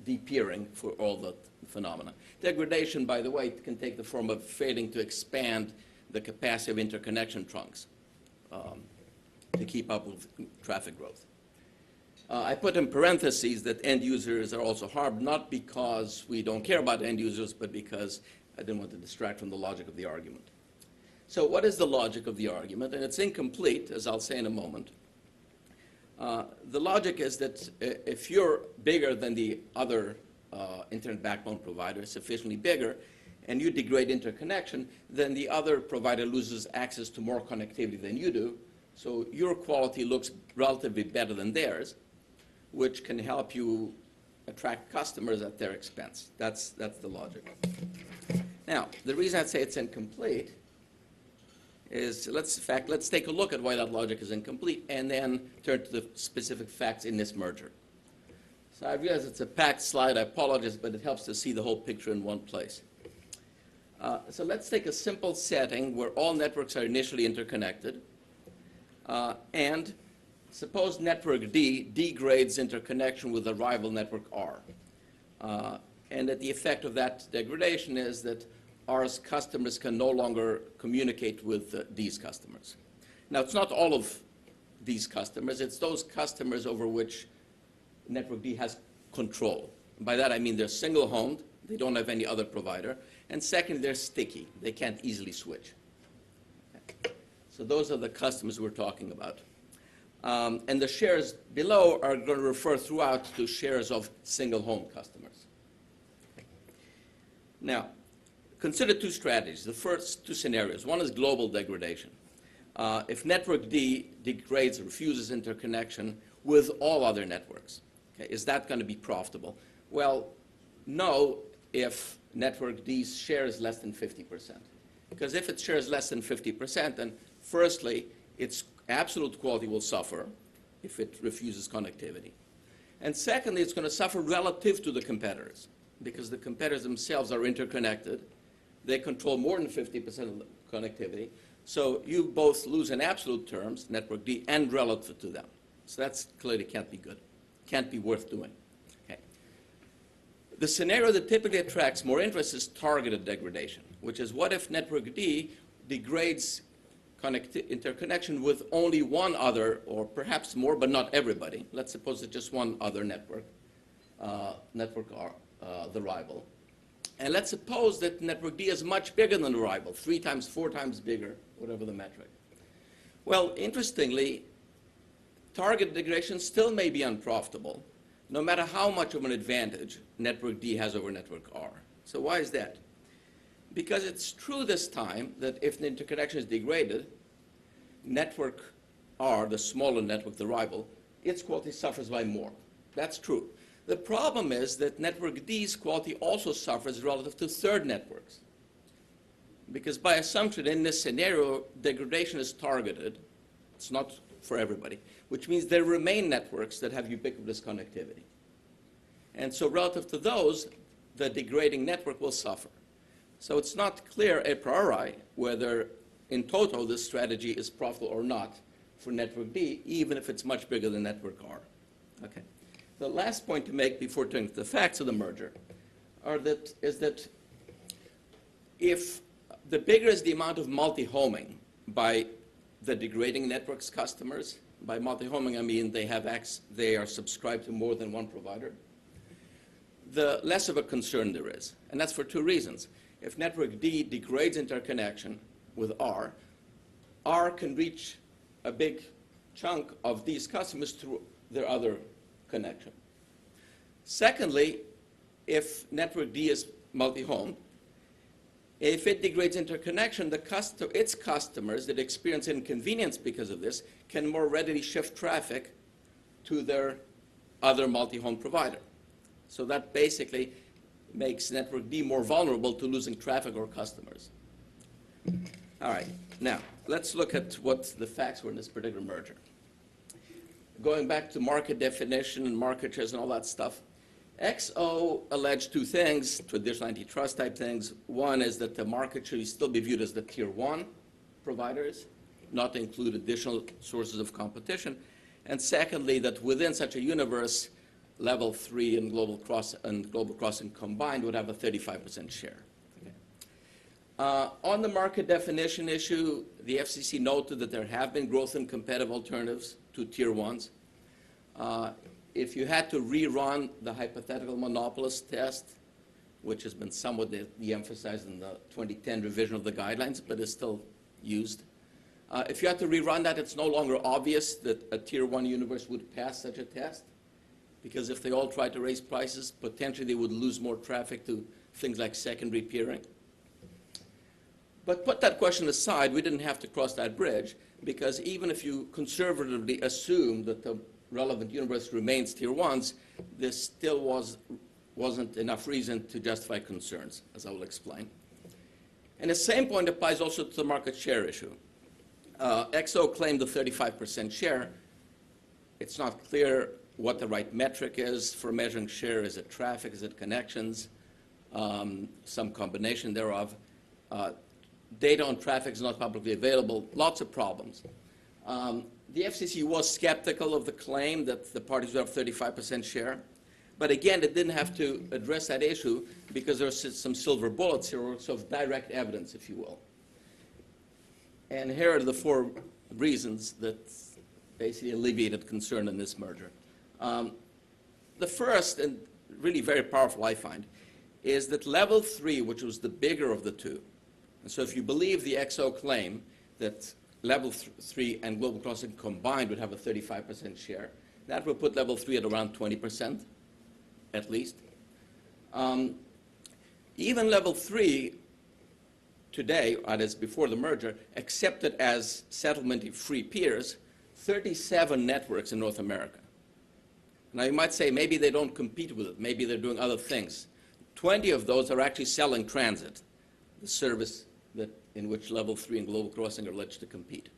Speaker 5: de-peering for all the phenomena. Degradation, by the way, can take the form of failing to expand the capacity of interconnection trunks to keep up with traffic growth. I put in parentheses that end users are also harmed, not because we don't care about end users, but because I didn't want to distract from the logic of the argument. So what is the logic of the argument? And it's incomplete, as I'll say in a moment. The logic is that if you're bigger than the other internet backbone provider, sufficiently bigger, and you degrade interconnection, then the other provider loses access to more connectivity than you do. So your quality looks relatively better than theirs, which can help you attract customers at their expense. That's the logic. Now, the reason I'd say it's incomplete is let's take a look at why that logic is incomplete and then turn to the specific facts in this merger. So I realize it's a packed slide, I apologize, but it helps to see the whole picture in one place. So let's take a simple setting where all networks are initially interconnected, and suppose network D degrades interconnection with a rival network R. And that the effect of that degradation is that R's customers can no longer communicate with D's customers. Now, it's not all of these customers. It's those customers over which network D has control. And by that, I mean they're single-homed. They don't have any other provider. And second, they're sticky. They can't easily switch. Okay. So those are the customers we're talking about. And the shares below are going to refer throughout to shares of single-home customers. Now, consider two strategies, the first two scenarios. One is global degradation. If network D degrades, refuses interconnection with all other networks, okay, is that going to be profitable? Well, no, if network D's share is less than 50%. Because if its share is less than 50%, then firstly, its absolute quality will suffer if it refuses connectivity. And secondly, it's going to suffer relative to the competitors, because the competitors themselves are interconnected. They control more than 50% of the connectivity. So you both lose in absolute terms, network D, and relative to them. So that's clearly can't be good, can't be worth doing. Okay. The scenario that typically attracts more interest is targeted degradation, which is what if network D degrades interconnection with only one other, or perhaps more, but not everybody. Let's suppose it's just one other network, network R, the rival. And let's suppose that network D is much bigger than the rival, 3 times, 4 times bigger, whatever the metric. Well, interestingly, target degradation still may be unprofitable, no matter how much of an advantage network D has over network R. So why is that? Because it's true this time that if the interconnection is degraded, network R, the smaller network, the rival, its quality suffers by more. That's true. The problem is that network D's quality also suffers relative to third networks. Because by assumption, in this scenario, degradation is targeted. It's not for everybody, which means there remain networks that have ubiquitous connectivity. And so relative to those, the degrading network will suffer. So it's not clear a priori whether in toto this strategy is profitable or not for network D, even if it's much bigger than network R. Okay. The last point to make before turning to the facts of the merger is that if the bigger is the amount of multi-homing by the degrading network's customers, by multi-homing I mean they are subscribed to more than one provider, the less of a concern there is. And that's for two reasons. If network D degrades interconnection with R can reach a big chunk of these customers through their other connection. Secondly, if network D is multi-home, if it degrades interconnection, its customers that experience inconvenience because of this can more readily shift traffic to their other multi-home provider. So that basically makes network D more vulnerable to losing traffic or customers. All right, now let's look at what the facts were in this particular merger. Going back to market definition and market shares and all that stuff, XO alleged two things, traditional antitrust type things. One is that the market should still be viewed as the tier one providers, not to include additional sources of competition. And secondly, that within such a universe, level 3 and global crossing combined would have a 35% share. Okay. On the market definition issue, the FCC noted that there have been growth in competitive alternatives to tier ones. If you had to rerun the hypothetical monopolist test, which has been somewhat de-emphasized in the 2010 revision of the guidelines, but is still used, if you had to rerun that, it's no longer obvious that a tier one universe would pass such a test, because if they all tried to raise prices, potentially they would lose more traffic to things like secondary peering. But put that question aside, we didn't have to cross that bridge, because even if you conservatively assume that the relevant universe remains tier ones, there still wasn't enough reason to justify concerns, as I will explain. And the same point applies also to the market share issue. XO claimed a 35% share. It's not clear what the right metric is for measuring share. Is it traffic? Is it connections? Some combination thereof. Data on traffic is not publicly available. Lots of problems. The FCC was skeptical of the claim that the parties would have 35% share. But again, it didn't have to address that issue because there's some silver bullets here, or sort of direct evidence, if you will. And here are the four reasons that basically alleviated concern in this merger. The first, and really very powerful, I find, is that level 3, which was the bigger of the two, and so if you believe the XO claim that level 3 and global crossing combined would have a 35% share, that would put level 3 at around 20%, at least. Even level 3 today, that is before the merger, accepted as settlement-free peers 37 networks in North America. Now you might say maybe they don't compete with it, maybe they're doing other things. 20 of those are actually selling transit, the service in which level 3 and global crossing are alleged to compete.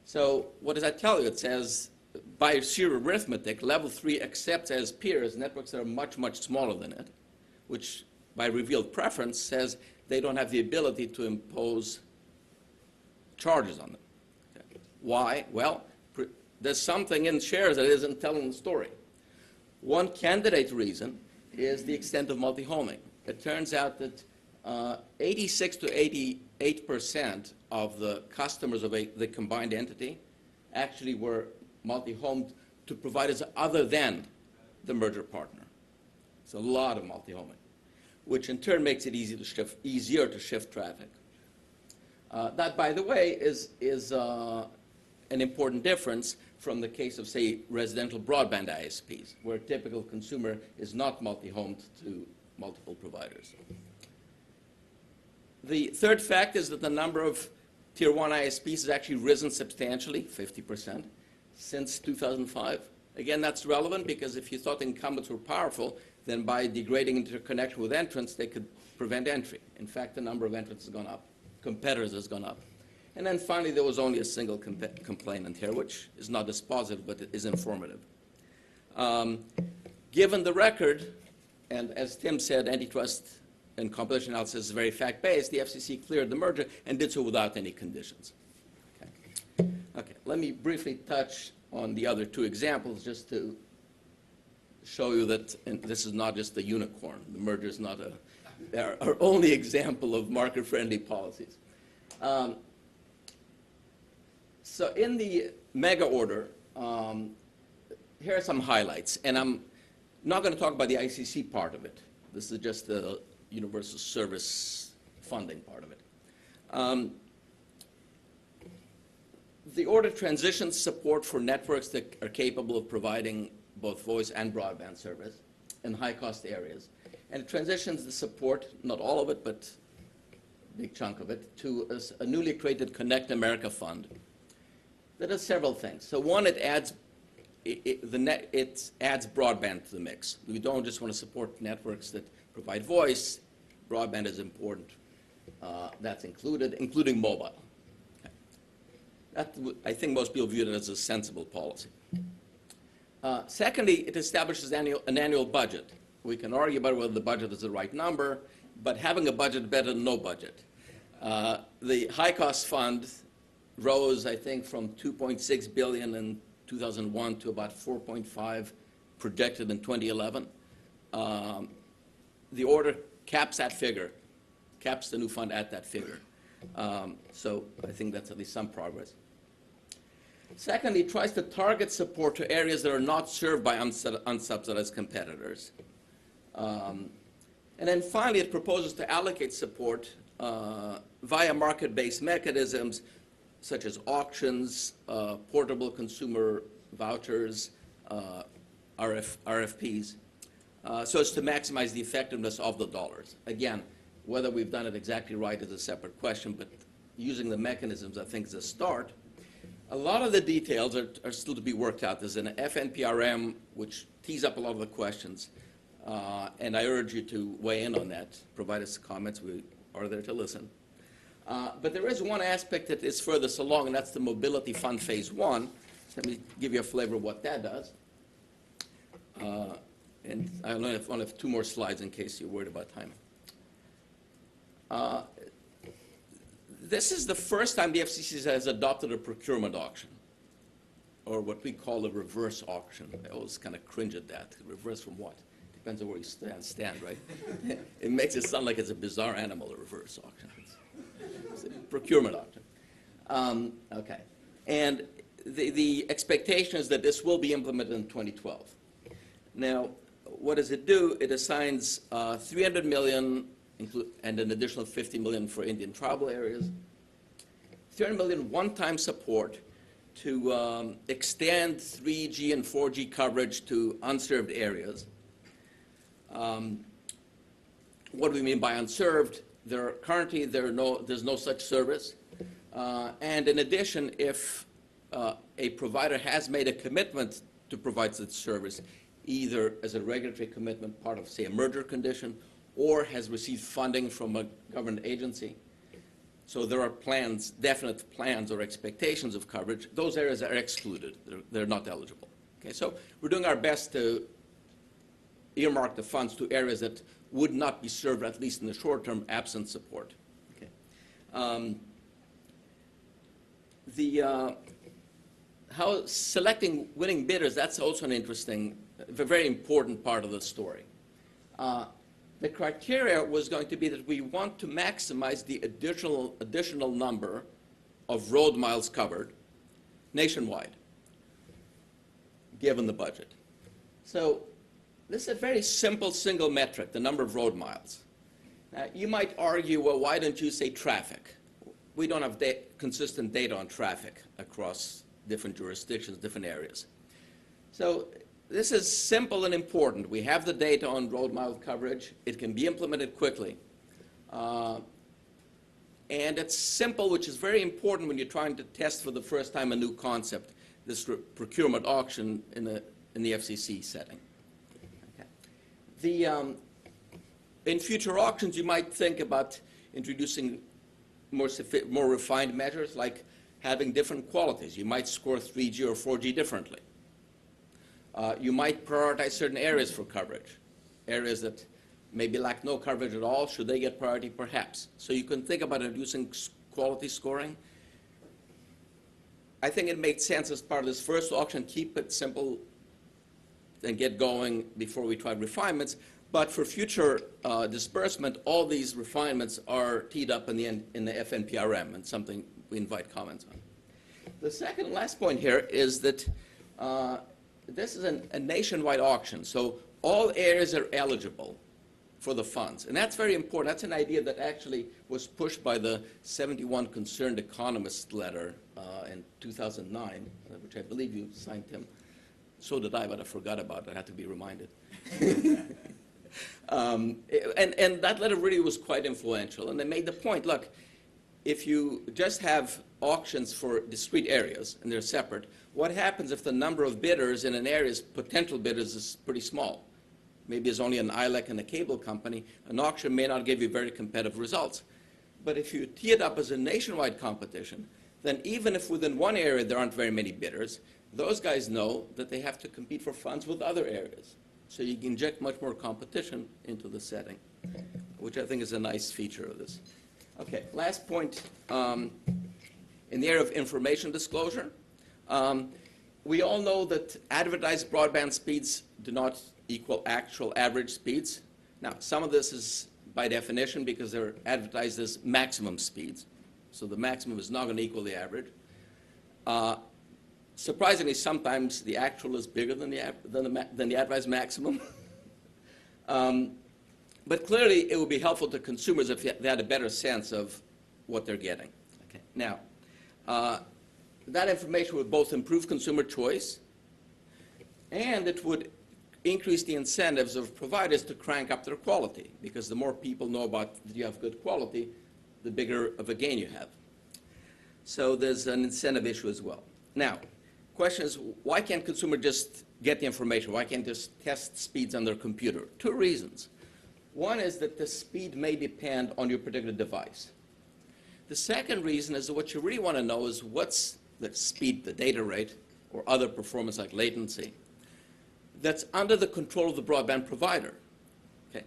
Speaker 5: So what does that tell you? It says, by sheer arithmetic, level 3 accepts as peers networks that are much, much smaller than it, which by revealed preference says they don't have the ability to impose charges on them. Okay. Why? Well, there's something in shares that isn't telling the story. One candidate reason is the extent of multi-homing. It turns out that 86 to 88% of the customers of the combined entity actually were multi-homed to providers other than the merger partner. It's a lot of multi-homing, which in turn makes it easier to shift traffic. That, by the way, is an important difference from the case of, say, residential broadband ISPs, where a typical consumer is not multi-homed to multiple providers. The third fact is that the number of tier 1 ISPs has actually risen substantially, 50%, since 2005. Again, that's relevant because if you thought incumbents were powerful, then by degrading interconnection with entrants, they could prevent entry. In fact, the number of entrants has gone up. Competitors has gone up. And then finally, there was only a single complainant here, which is not dispositive, but it is informative. Given the record, and as Tim said, antitrust and competition analysis is very fact-based, the FCC cleared the merger and did so without any conditions. Okay, let me briefly touch on the other two examples just to show you that this is not just a unicorn. The merger is not our only example of market-friendly policies. So in the mega order, here are some highlights, and I'm not going to talk about the ICC part of it. This is just the universal service funding part of it. The order transitions support for networks that are capable of providing both voice and broadband service in high-cost areas. And it transitions the support, not all of it, but a big chunk of it, to a newly created Connect America Fund that does several things. So one, it adds broadband to the mix. We don't just want to support networks that provide voice. Broadband is important. That's included, including mobile. Okay. That, I think most people view it as a sensible policy. Secondly, it establishes an annual budget. We can argue about whether the budget is the right number, but having a budget is better than no budget. The high-cost fund rose, I think, from $2.6 billion in 2001 to about $4.5 projected in 2011. The order caps that figure, caps the new fund at that figure. So I think that's at least some progress. Secondly, it tries to target support to areas that are not served by unsubsidized competitors. And then finally, it proposes to allocate support via market-based mechanisms such as auctions, portable consumer vouchers, RFPs, so as to maximize the effectiveness of the dollars. Again, whether we've done it exactly right is a separate question, but using the mechanisms, I think, is a start. A lot of the details are still to be worked out. There's an FNPRM, which tees up a lot of the questions, and I urge you to weigh in on that, provide us comments. We are there to listen. But there is one aspect that is furthest along, and that's the Mobility Fund Phase 1. Let me give you a flavor of what that does. And I only have 2 more slides in case you're worried about time. This is the first time the FCC has adopted a procurement auction, or what we call a reverse auction. I always kind of cringe at that. Reverse from what? Depends on where you stand, right? It makes it sound like it's a bizarre animal, a reverse auction. It's a procurement auction. Okay. And the expectation is that this will be implemented in 2012. Now, what does it do? It assigns $300 million and an additional $50 million for Indian tribal areas. $300 million one-time support to extend 3G and 4G coverage to unserved areas. What do we mean by unserved? Currently, there's no such service. And in addition, if a provider has made a commitment to provide such service, either as a regulatory commitment, part of, say, a merger condition, or has received funding from a government agency. So there are plans, definite plans or expectations of coverage. Those areas are excluded. They're not eligible. Okay, so we're doing our best to earmark the funds to areas that would not be served, at least in the short term, absent support. Okay. How selecting winning bidders, that's also an interesting, a very important part of the story. The criteria was going to be that we want to maximize the additional number of road miles covered nationwide, given the budget. So this is a very simple single metric, the number of road miles. Now, you might argue, well, why don't you say traffic? We don't have consistent data on traffic across different jurisdictions, different areas. So this is simple and important. We have the data on road mile coverage. It can be implemented quickly. And it's simple, which is very important when you're trying to test for the first time a new concept, this procurement auction in the FCC setting. Okay. In future auctions, you might think about introducing more refined measures, like having different qualities. You might score 3G or 4G differently. You might prioritize certain areas for coverage, areas that maybe lack no coverage at all. Should they get priority? Perhaps. So you can think about introducing quality scoring. I think it made sense as part of this first auction, keep it simple, and get going before we try refinements. But for future disbursement, all these refinements are teed up in the FNPRM, and something we invite comments on. The second and last point here is that this is a nationwide auction, so all areas are eligible for the funds. And that's very important. That's an idea that actually was pushed by the 71 Concerned Economists letter in 2009, which I believe you signed, Tim. So did I, but I forgot about it. I had to be reminded. And that letter really was quite influential. And they made the point, look, if you just have auctions for discrete areas, and they're separate, what happens if the number of bidders in an area's potential bidders is pretty small? Maybe there's only an ILEC and a cable company. An auction may not give you very competitive results. But if you tee it up as a nationwide competition, then even if within one area there aren't very many bidders, those guys know that they have to compete for funds with other areas. So you can inject much more competition into the setting, which I think is a nice feature of this. Okay, last point, in the area of information disclosure, we all know that advertised broadband speeds do not equal actual average speeds. Now, some of this is by definition because they're advertised as maximum speeds. So the maximum is not going to equal the average. Surprisingly, sometimes the actual is bigger than the advertised maximum. But clearly, it would be helpful to consumers if they had a better sense of what they're getting. Okay. Now, that information would both improve consumer choice, and it would increase the incentives of providers to crank up their quality, because the more people know about that you have good quality, the bigger of a gain you have. So there's an incentive issue as well. Now, question is, why can't consumer just get the information? Why can't just test speeds on their computer? Two reasons. One is that the speed may depend on your particular device. The second reason is that what you really want to know is what's the speed, the data rate, or other performance like latency, that's under the control of the broadband provider. Okay.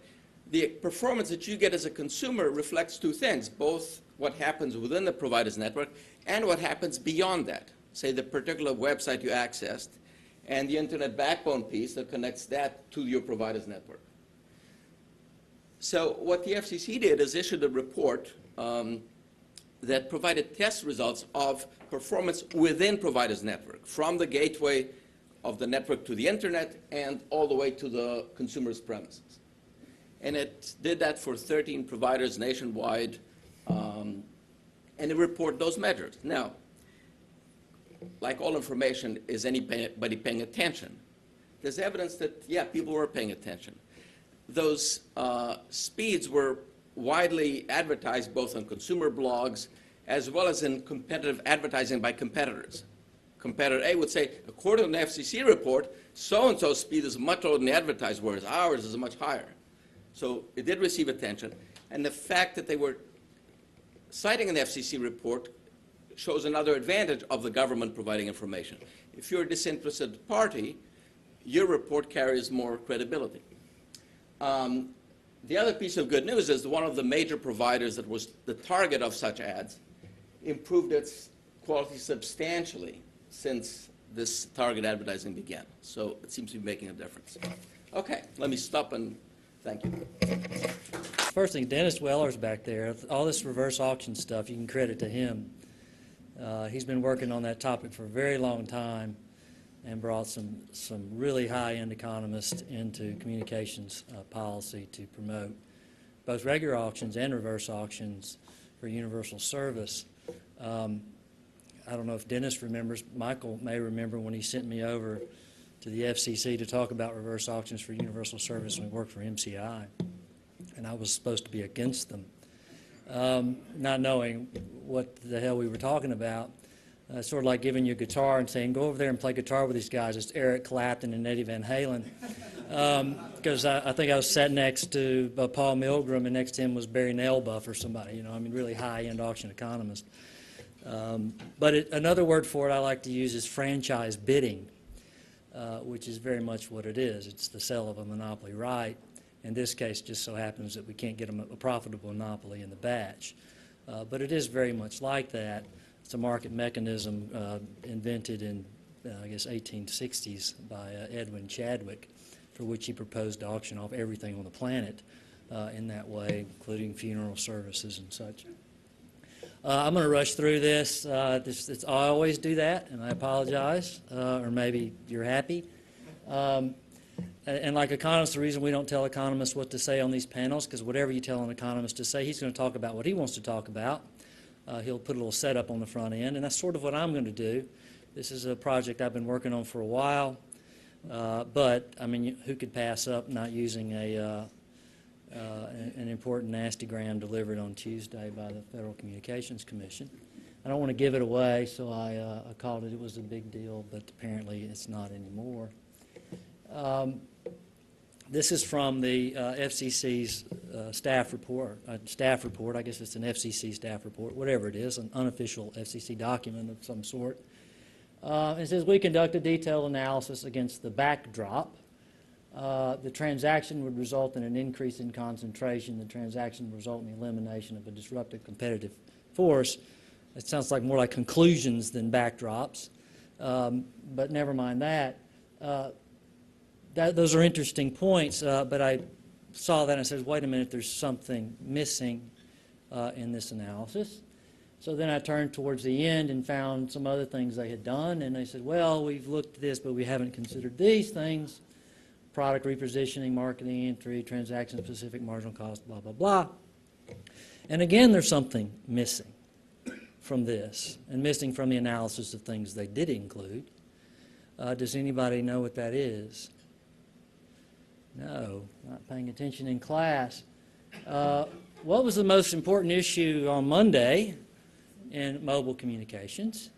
Speaker 5: The performance that you get as a consumer reflects two things, both what happens within the provider's network and what happens beyond that. Say the particular website you accessed and the internet backbone piece that connects that to your provider's network. So what the FCC did is issued a report that provided test results of performance within provider's network, from the gateway of the network to the internet and all the way to the consumer's premises. And it did that for 13 providers nationwide, and it reported those measures. Now, like all information, is anybody paying attention? There's evidence that, yeah, people were paying attention. Those speeds were widely advertised both on consumer blogs as well as in competitive advertising by competitors. Competitor A would say, according to the FCC report, so-and-so speed is much lower than the advertised, whereas ours is much higher. So it did receive attention. And the fact that they were citing an FCC report shows another advantage of the government providing information. If you're a disinterested party, your report carries more credibility. The other piece of good news is one of the major providers that was the target of such ads improved its quality substantially since this target advertising began. So it seems to be making a difference. Okay, let me stop and thank you.
Speaker 6: First thing, Dennis Weller's back there. All this reverse auction stuff, you can credit to him. He's been working on that topic for a very long time and brought some really high-end economists into communications policy to promote both regular auctions and reverse auctions for universal service. I don't know if Dennis remembers, Michael may remember when he sent me over to the FCC to talk about reverse auctions for universal service when we worked for MCI, and I was supposed to be against them. Not knowing what the hell we were talking about. Sort of like giving you a guitar and saying, go over there and play guitar with these guys. It's Eric Clapton and Eddie Van Halen. Because I think I was sat next to Paul Milgram, and next to him was Barry Nailbuff or somebody, you know, I mean, really high-end auction economist. But another word for it I like to use is franchise bidding, which is very much what it is. It's the sale of a monopoly right. In this case, just so happens that we can't get a profitable monopoly in the batch. But it is very much like that. It's a market mechanism invented in I guess, 1860s by Edwin Chadwick, for which he proposed to auction off everything on the planet in that way, including funeral services and such. I'm going to rush through this. I always do that, and I apologize, or maybe you're happy. And like economists, the reason we don't tell economists what to say on these panels, because whatever you tell an economist to say, he's going to talk about what he wants to talk about. He'll put a little setup on the front end, and that's sort of what I'm going to do. This is a project I've been working on for a while, but, I mean, who could pass up not using an important nastygram delivered on Tuesday by the Federal Communications Commission. I don't want to give it away, so I called it was a big deal, but apparently it's not anymore. This is from the FCC's staff report. I guess it's an FCC staff report, whatever it is, an unofficial FCC document of some sort. It says, we conduct a detailed analysis against the backdrop. The transaction would result in an increase in concentration. The transaction would result in the elimination of a disruptive competitive force. It sounds like more like conclusions than backdrops, but never mind that. Those are interesting points, but I saw that and I said, wait a minute, there's something missing in this analysis. So then I turned towards the end and found some other things they had done, and they said, well, we've looked at this, but we haven't considered these things: product repositioning, marketing entry, transaction-specific marginal cost, blah, blah, blah. And again, there's something missing from this, and missing from the analysis of things they did include. Does anybody know what that is? No, not paying attention in class. What was the most important issue on Monday in mobile communications?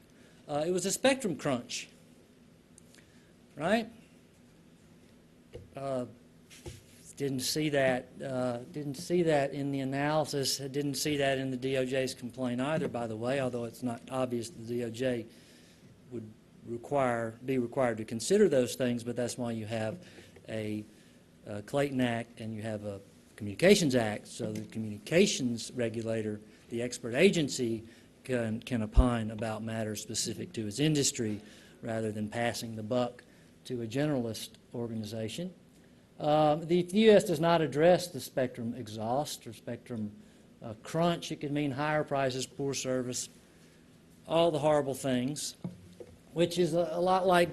Speaker 6: It was a spectrum crunch, right? Didn't see that in the analysis. Didn't see that in the DOJ's complaint either, by the way, although it's not obvious the DOJ would be required to consider those things, but that's why you have a Clayton Act and you have a Communications Act, so the communications regulator, the expert agency, can opine about matters specific to its industry rather than passing the buck to a generalist organization. The U.S. does not address the spectrum exhaust or spectrum crunch. It could mean higher prices, poor service, all the horrible things, which is a lot like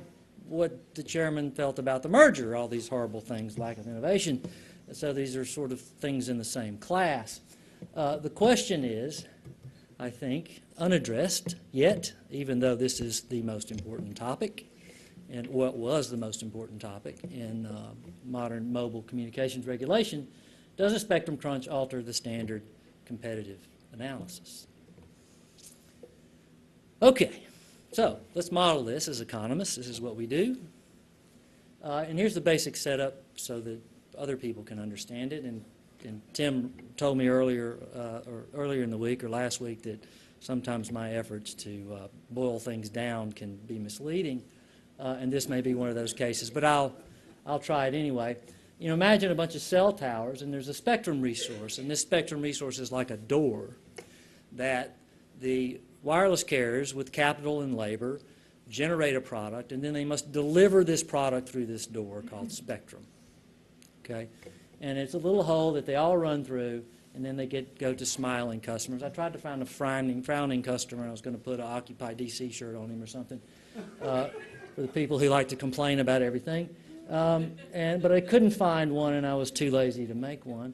Speaker 6: what the chairman felt about the merger, all these horrible things, lack of innovation. So these are sort of things in the same class. The question is, I think, unaddressed yet, even though this is the most important topic, and what was the most important topic in modern mobile communications regulation: does a spectrum crunch alter the standard competitive analysis? Okay, so let's model this as economists. This is what we do. And here's the basic setup so that other people can understand it. And Tim told me earlier in the week or last week that sometimes my efforts to boil things down can be misleading. And this may be one of those cases, but I'll try it anyway. You know, imagine a bunch of cell towers, and there's a spectrum resource, and this spectrum resource is like a door that the wireless carriers with capital and labor generate a product, and then they must deliver this product through this door called spectrum. Okay, and it's a little hole that they all run through, and then they go to smiling customers. I tried to find a frowning customer. I was going to put an Occupy DC shirt on him or something. For the people who like to complain about everything. But I couldn't find one, and I was too lazy to make one.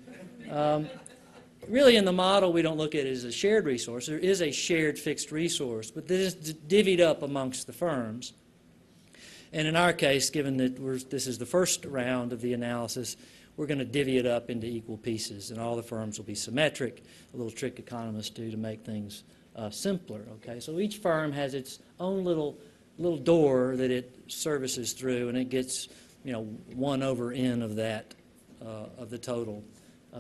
Speaker 6: Really, in the model, we don't look at it as a shared resource. There is a shared fixed resource, but this is divvied up amongst the firms. And in our case, given that this is the first round of the analysis, we're going to divvy it up into equal pieces, and all the firms will be symmetric, a little trick economists do to make things simpler. Okay, so each firm has its own little door that it services through, and it gets, 1 over n of that, of the total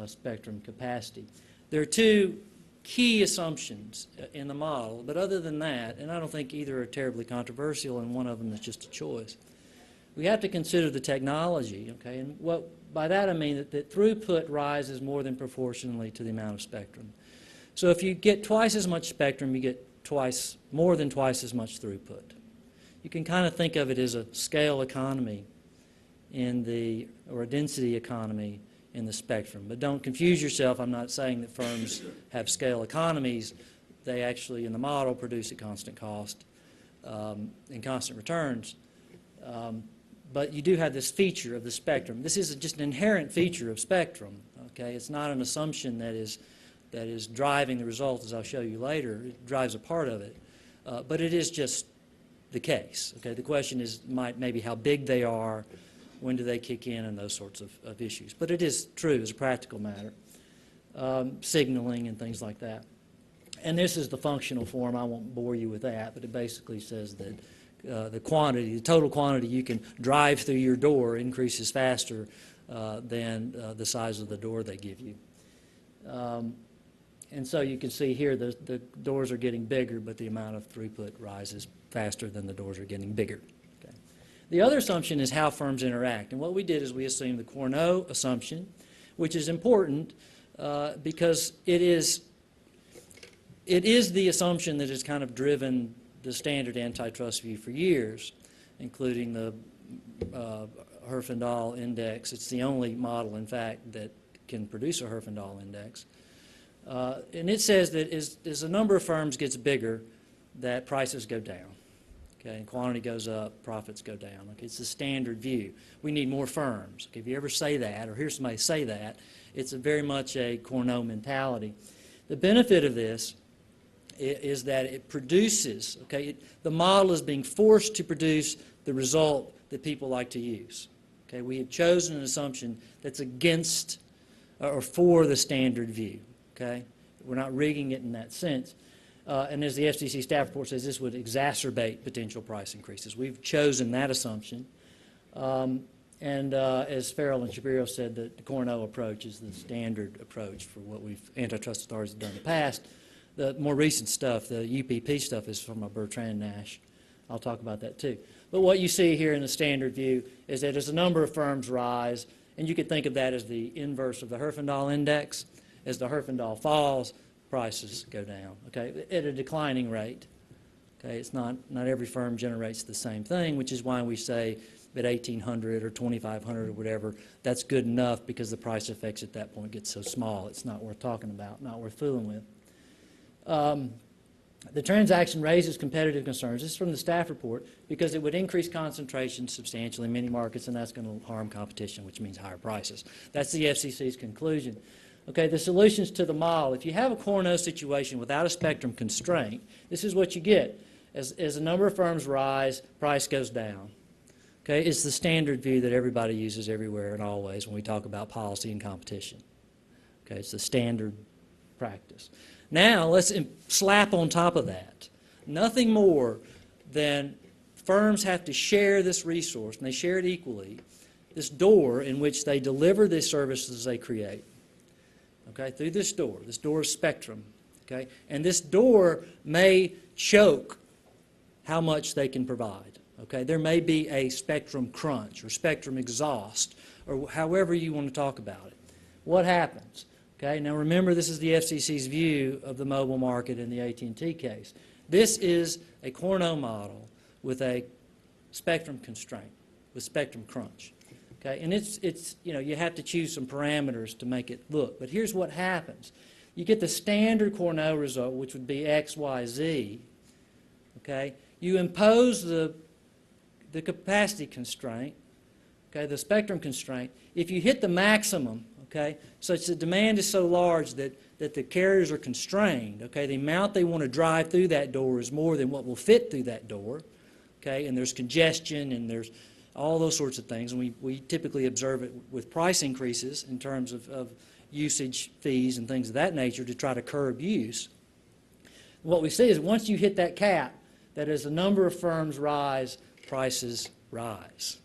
Speaker 6: spectrum capacity. There are two key assumptions in the model, but other than that, and I don't think either are terribly controversial, and one of them is just a choice. We have to consider the technology, okay, and by that I mean that throughput rises more than proportionally to the amount of spectrum. So if you get twice as much spectrum, you get more than twice as much throughput. you can kind of think of it as a scale economy or a density economy in the spectrum. But don't confuse yourself. I'm not saying that firms have scale economies. They actually, in the model, produce at constant cost and constant returns. But you do have this feature of the spectrum. This is just an inherent feature of spectrum. Okay, it's not an assumption that is driving the result, as I'll show you later. It drives a part of it, but it is just the case. Okay, the question is maybe how big they are, when do they kick in, and those sorts of issues. But it is true as a practical matter, signaling and things like that. And this is the functional form. I won't bore you with that, but it basically says that the total quantity you can drive through your door increases faster than the size of the door they give you. And so you can see here the doors are getting bigger, but the amount of throughput rises faster than the doors are getting bigger. Okay. The other assumption is how firms interact. And what we did is we assumed the Cournot assumption, which is important because it is the assumption that has kind of driven the standard antitrust view for years, including the Herfindahl index. It's the only model, in fact, that can produce a Herfindahl index. And it says that as the number of firms gets bigger, that prices go down. Okay, and quantity goes up, profits go down. Okay, it's the standard view. We need more firms. Okay, if you ever say that or hear somebody say that, it's very much a Cournot mentality. The benefit of this is that it produces, okay, the model is being forced to produce the result that people like to use. Okay, we have chosen an assumption that's against or for the standard view. Okay, we're not rigging it in that sense. And as the FCC staff report says, this would exacerbate potential price increases. We've chosen that assumption. As Farrell and Shapiro said, the Cournot approach is the standard approach for what antitrust authorities have done in the past. The more recent stuff, the UPP stuff, is from Bertrand Nash. I'll talk about that too. But what you see here in the standard view is that as the number of firms rise, and you could think of that as the inverse of the Herfindahl index, as the Herfindahl falls, prices go down, okay, at a declining rate. Okay, it's not every firm generates the same thing, which is why we say at 1,800 or 2,500 or whatever, that's good enough because the price effects at that point get so small. It's not worth talking about, not worth fooling with. The transaction raises competitive concerns. This is from the staff report because it would increase concentration substantially in many markets, and that's going to harm competition, which means higher prices. That's the FCC's conclusion. Okay, the solutions to the model. If you have a Cournot situation without a spectrum constraint, this is what you get. As the number of firms rise, price goes down. Okay, it's the standard view that everybody uses everywhere and always when we talk about policy and competition. Okay, it's the standard practice. Now, let's slap on top of that nothing more than firms have to share this resource, and they share it equally, this door in which they deliver the services they create. Okay, through this door. This door is spectrum. Okay, and this door may choke how much they can provide. Okay, there may be a spectrum crunch or spectrum exhaust or however you want to talk about it. What happens? Okay, now remember this is the FCC's view of the mobile market in the AT&T case. This is a Cournot model with a spectrum constraint, with spectrum crunch. Okay, and it's you know, you have to choose some parameters to make it look. But here's what happens. You get the standard Cournot result, which would be X, Y, Z. Okay, you impose the capacity constraint, okay, the spectrum constraint. If you hit the maximum, okay, such that demand is so large that the carriers are constrained, okay, the amount they want to drive through that door is more than what will fit through that door, okay, and there's congestion and there's all those sorts of things, and we typically observe it with price increases in terms of usage fees and things of that nature to try to curb use. What we see is once you hit that cap, that as the number of firms rise, prices rise.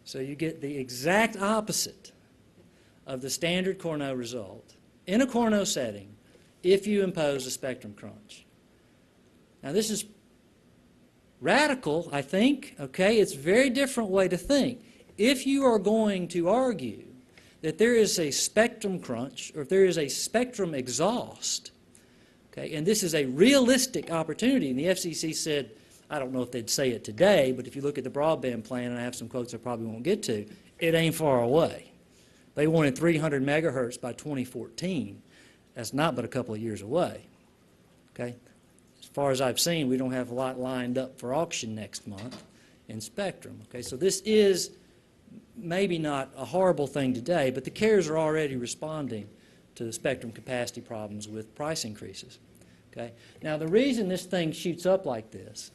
Speaker 6: So you get the exact opposite of the standard Cournot result in a Cournot setting if you impose a spectrum crunch. Now this is radical, I think, okay? It's a very different way to think. If you are going to argue that there is a spectrum crunch or if there is a spectrum exhaust, okay, and this is a realistic opportunity, and the FCC said, I don't know if they'd say it today, but if you look at the broadband plan, and I have some quotes I probably won't get to, it ain't far away. They wanted 300 megahertz by 2014. That's not but a couple of years away. Okay? As far as I've seen, we don't have a lot lined up for auction next month in spectrum. Okay? So this is maybe not a horrible thing today, but the carriers are already responding to the spectrum capacity problems with price increases. Okay? Now, the reason this thing shoots up like this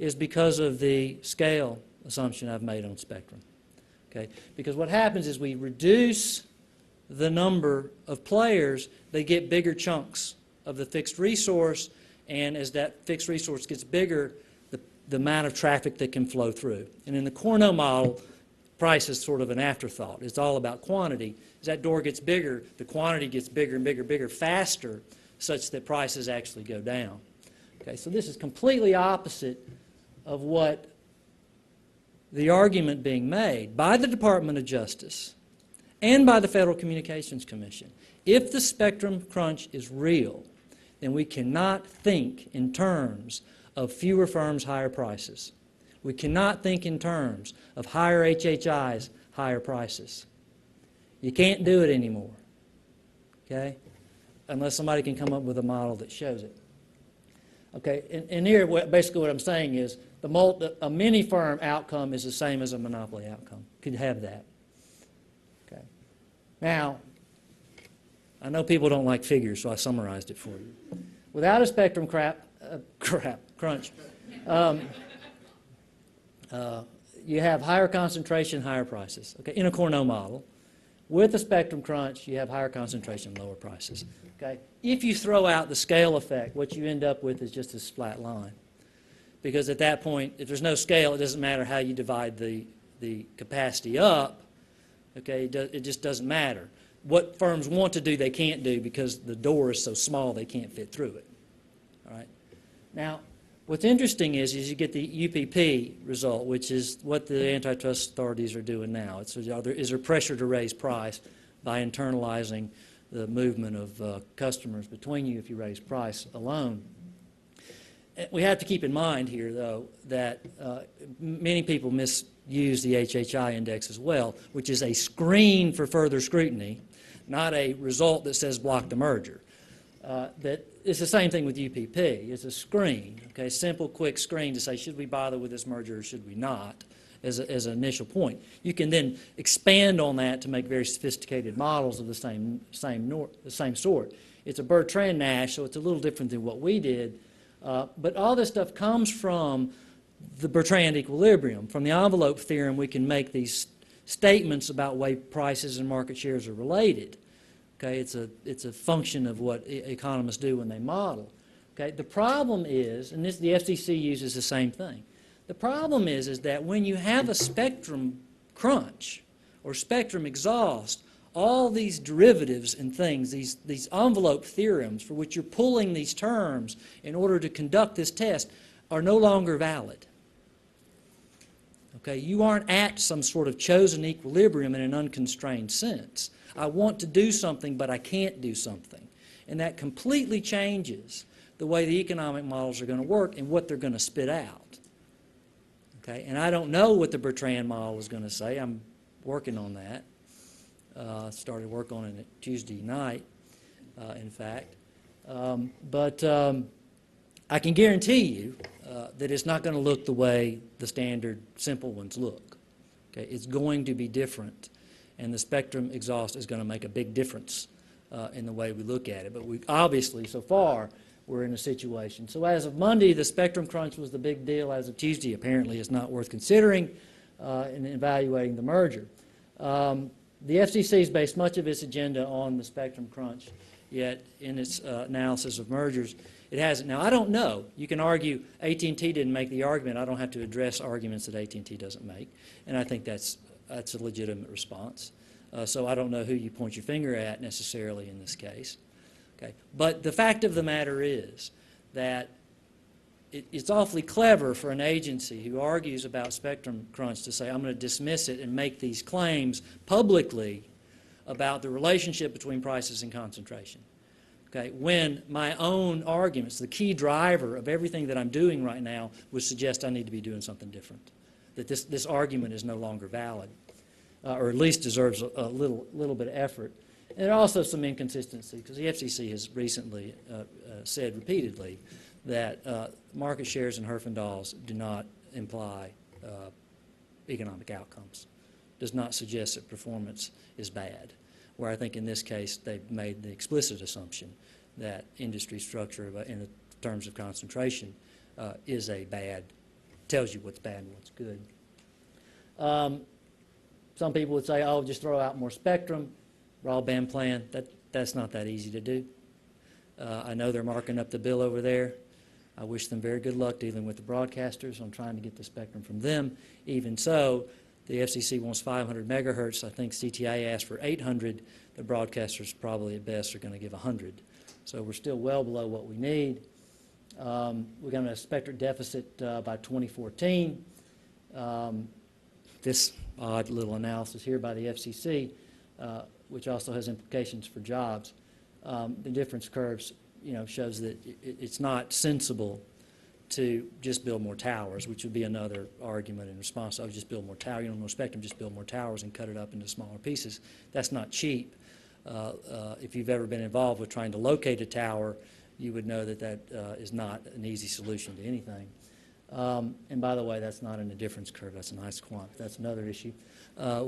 Speaker 6: is because of the scale assumption I've made on spectrum. Okay? Because what happens is we reduce the number of players, they get bigger chunks of the fixed resource, and as that fixed resource gets bigger, the amount of traffic that can flow through. And in the Cornell model, price is sort of an afterthought. It's all about quantity. As that door gets bigger, the quantity gets bigger and bigger, bigger, faster, such that prices actually go down. Okay, so this is completely opposite of what the argument being made by the Department of Justice and by the Federal Communications Commission. If the spectrum crunch is real, then we cannot think in terms of fewer firms, higher prices. We cannot think in terms of higher HHIs, higher prices. You can't do it anymore, okay, unless somebody can come up with a model that shows it. Okay, and here basically what I'm saying is a mini-firm outcome is the same as a monopoly outcome. Could have that. Okay. Now, I know people don't like figures, so I summarized it for you. Without a spectrum crunch, you have higher concentration, higher prices. Okay, in a Cornell model. With a spectrum crunch, you have higher concentration, lower prices. Okay? If you throw out the scale effect, what you end up with is just this flat line. Because at that point, if there's no scale, it doesn't matter how you divide the capacity up. Okay? It just doesn't matter. What firms want to do, they can't do because the door is so small they can't fit through it. All right? Now, what's interesting is you get the UPP result, which is what the antitrust authorities are doing now. Is there pressure to raise price by internalizing the movement of customers between you if you raise price alone? We have to keep in mind here, though, that many people misuse the HHI index as well, which is a screen for further scrutiny, not a result that says block the merger. That it's the same thing with UPP. It's a screen, okay, simple, quick screen to say, should we bother with this merger or should we not, as an initial point. You can then expand on that to make very sophisticated models of the same sort. It's a Bertrand-Nash, so it's a little different than what we did, but all this stuff comes from the Bertrand equilibrium. From the envelope theorem, we can make these statements about way prices and market shares are related. Okay, it's a function of what economists do when they model. Okay, the problem is, and the FCC uses the same thing. The problem is that when you have a spectrum crunch or spectrum exhaust, all these derivatives and things, these envelope theorems for which you're pulling these terms in order to conduct this test, are no longer valid. Okay, you aren't at some sort of chosen equilibrium in an unconstrained sense. I want to do something, but I can't do something. And that completely changes the way the economic models are going to work and what they're going to spit out. Okay, and I don't know what the Bertrand model is going to say. I'm working on that. Started work on it Tuesday night, in fact. But I can guarantee you that it's not going to look the way the standard simple ones look. Okay, it's going to be different. And the spectrum exhaust is going to make a big difference in the way we look at it. But we obviously, so far, we're in a situation. So as of Monday, the spectrum crunch was the big deal. As of Tuesday, apparently it's not worth considering in evaluating the merger. The FCC has based much of its agenda on the spectrum crunch, yet in its analysis of mergers, it hasn't. Now, I don't know. You can argue AT&T didn't make the argument. I don't have to address arguments that AT&T doesn't make, and I think that's a legitimate response. So I don't know who you point your finger at necessarily in this case. Okay. But the fact of the matter is that it's awfully clever for an agency who argues about spectrum crunch to say, I'm going to dismiss it and make these claims publicly about the relationship between prices and concentration. Okay, when my own arguments, the key driver of everything that I'm doing right now, would suggest I need to be doing something different, that this argument is no longer valid, or at least deserves a little bit of effort. And there are also some inconsistency, because the FCC has recently said repeatedly that market shares and Herfindahl's do not imply economic outcomes, does not suggest that performance is bad, where I think in this case they've made the explicit assumption that industry structure in terms of concentration is a bad, tells you what's bad and what's good. Some people would say, oh, just throw out more spectrum, broadband plan. That's not that easy to do. I know they're marking up the bill over there. I wish them very good luck dealing with the broadcasters on trying to get the spectrum from them. Even so, the FCC wants 500 megahertz. I think CTIA asked for 800. The broadcasters probably at best are going to give 100. So we're still well below what we need. We're going to have a spectrum deficit by 2014. This odd little analysis here by the FCC, which also has implications for jobs. The difference curves, shows that it's not sensible to just build more towers, which would be another argument in response. Oh, just build more towers. You don't know spectrum, just build more towers and cut it up into smaller pieces. That's not cheap. If you've ever been involved with trying to locate a tower, you would know that that is not an easy solution to anything. And by the way, that's not in the difference curve. That's a nice quant. That's another issue. That's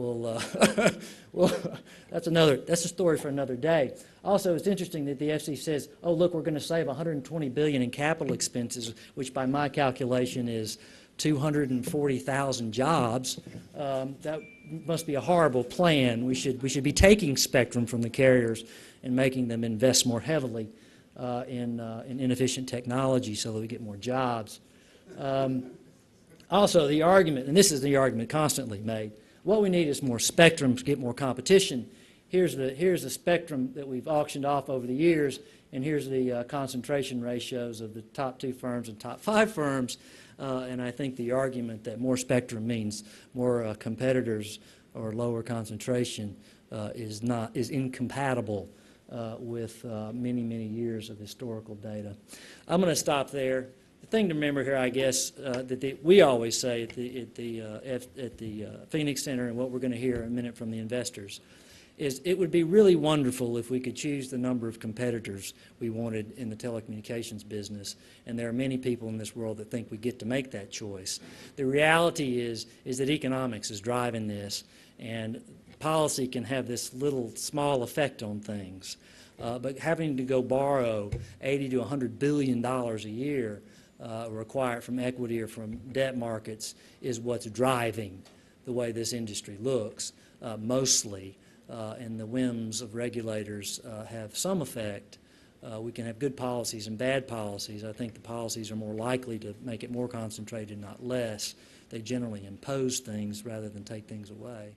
Speaker 6: a story for another day. Also, it's interesting that the FCC says, oh, look, we're going to save $120 billion in capital expenses, which by my calculation is 240,000 jobs. That must be a horrible plan. We should be taking spectrum from the carriers and making them invest more heavily in inefficient technology so that we get more jobs. Also, the argument, and this is the argument constantly made, what we need is more spectrum to get more competition. Here's the spectrum that we've auctioned off over the years, and here's the concentration ratios of the top 2 firms and top 5 firms. And I think the argument that more spectrum means more competitors or lower concentration is incompatible with many years of historical data. I'm going to stop there. The thing to remember here, I guess, that we always say at the Phoenix Center, and what we're going to hear in a minute from the investors, is it would be really wonderful if we could choose the number of competitors we wanted in the telecommunications business, and there are many people in this world that think we get to make that choice. The reality is that economics is driving this, and policy can have this little small effect on things. But having to go borrow $80 to $100 billion a year required from equity or from debt markets is what's driving the way this industry looks, mostly. And the whims of regulators have some effect. We can have good policies and bad policies. I think the policies are more likely to make it more concentrated, not less. They generally impose things rather than take things away.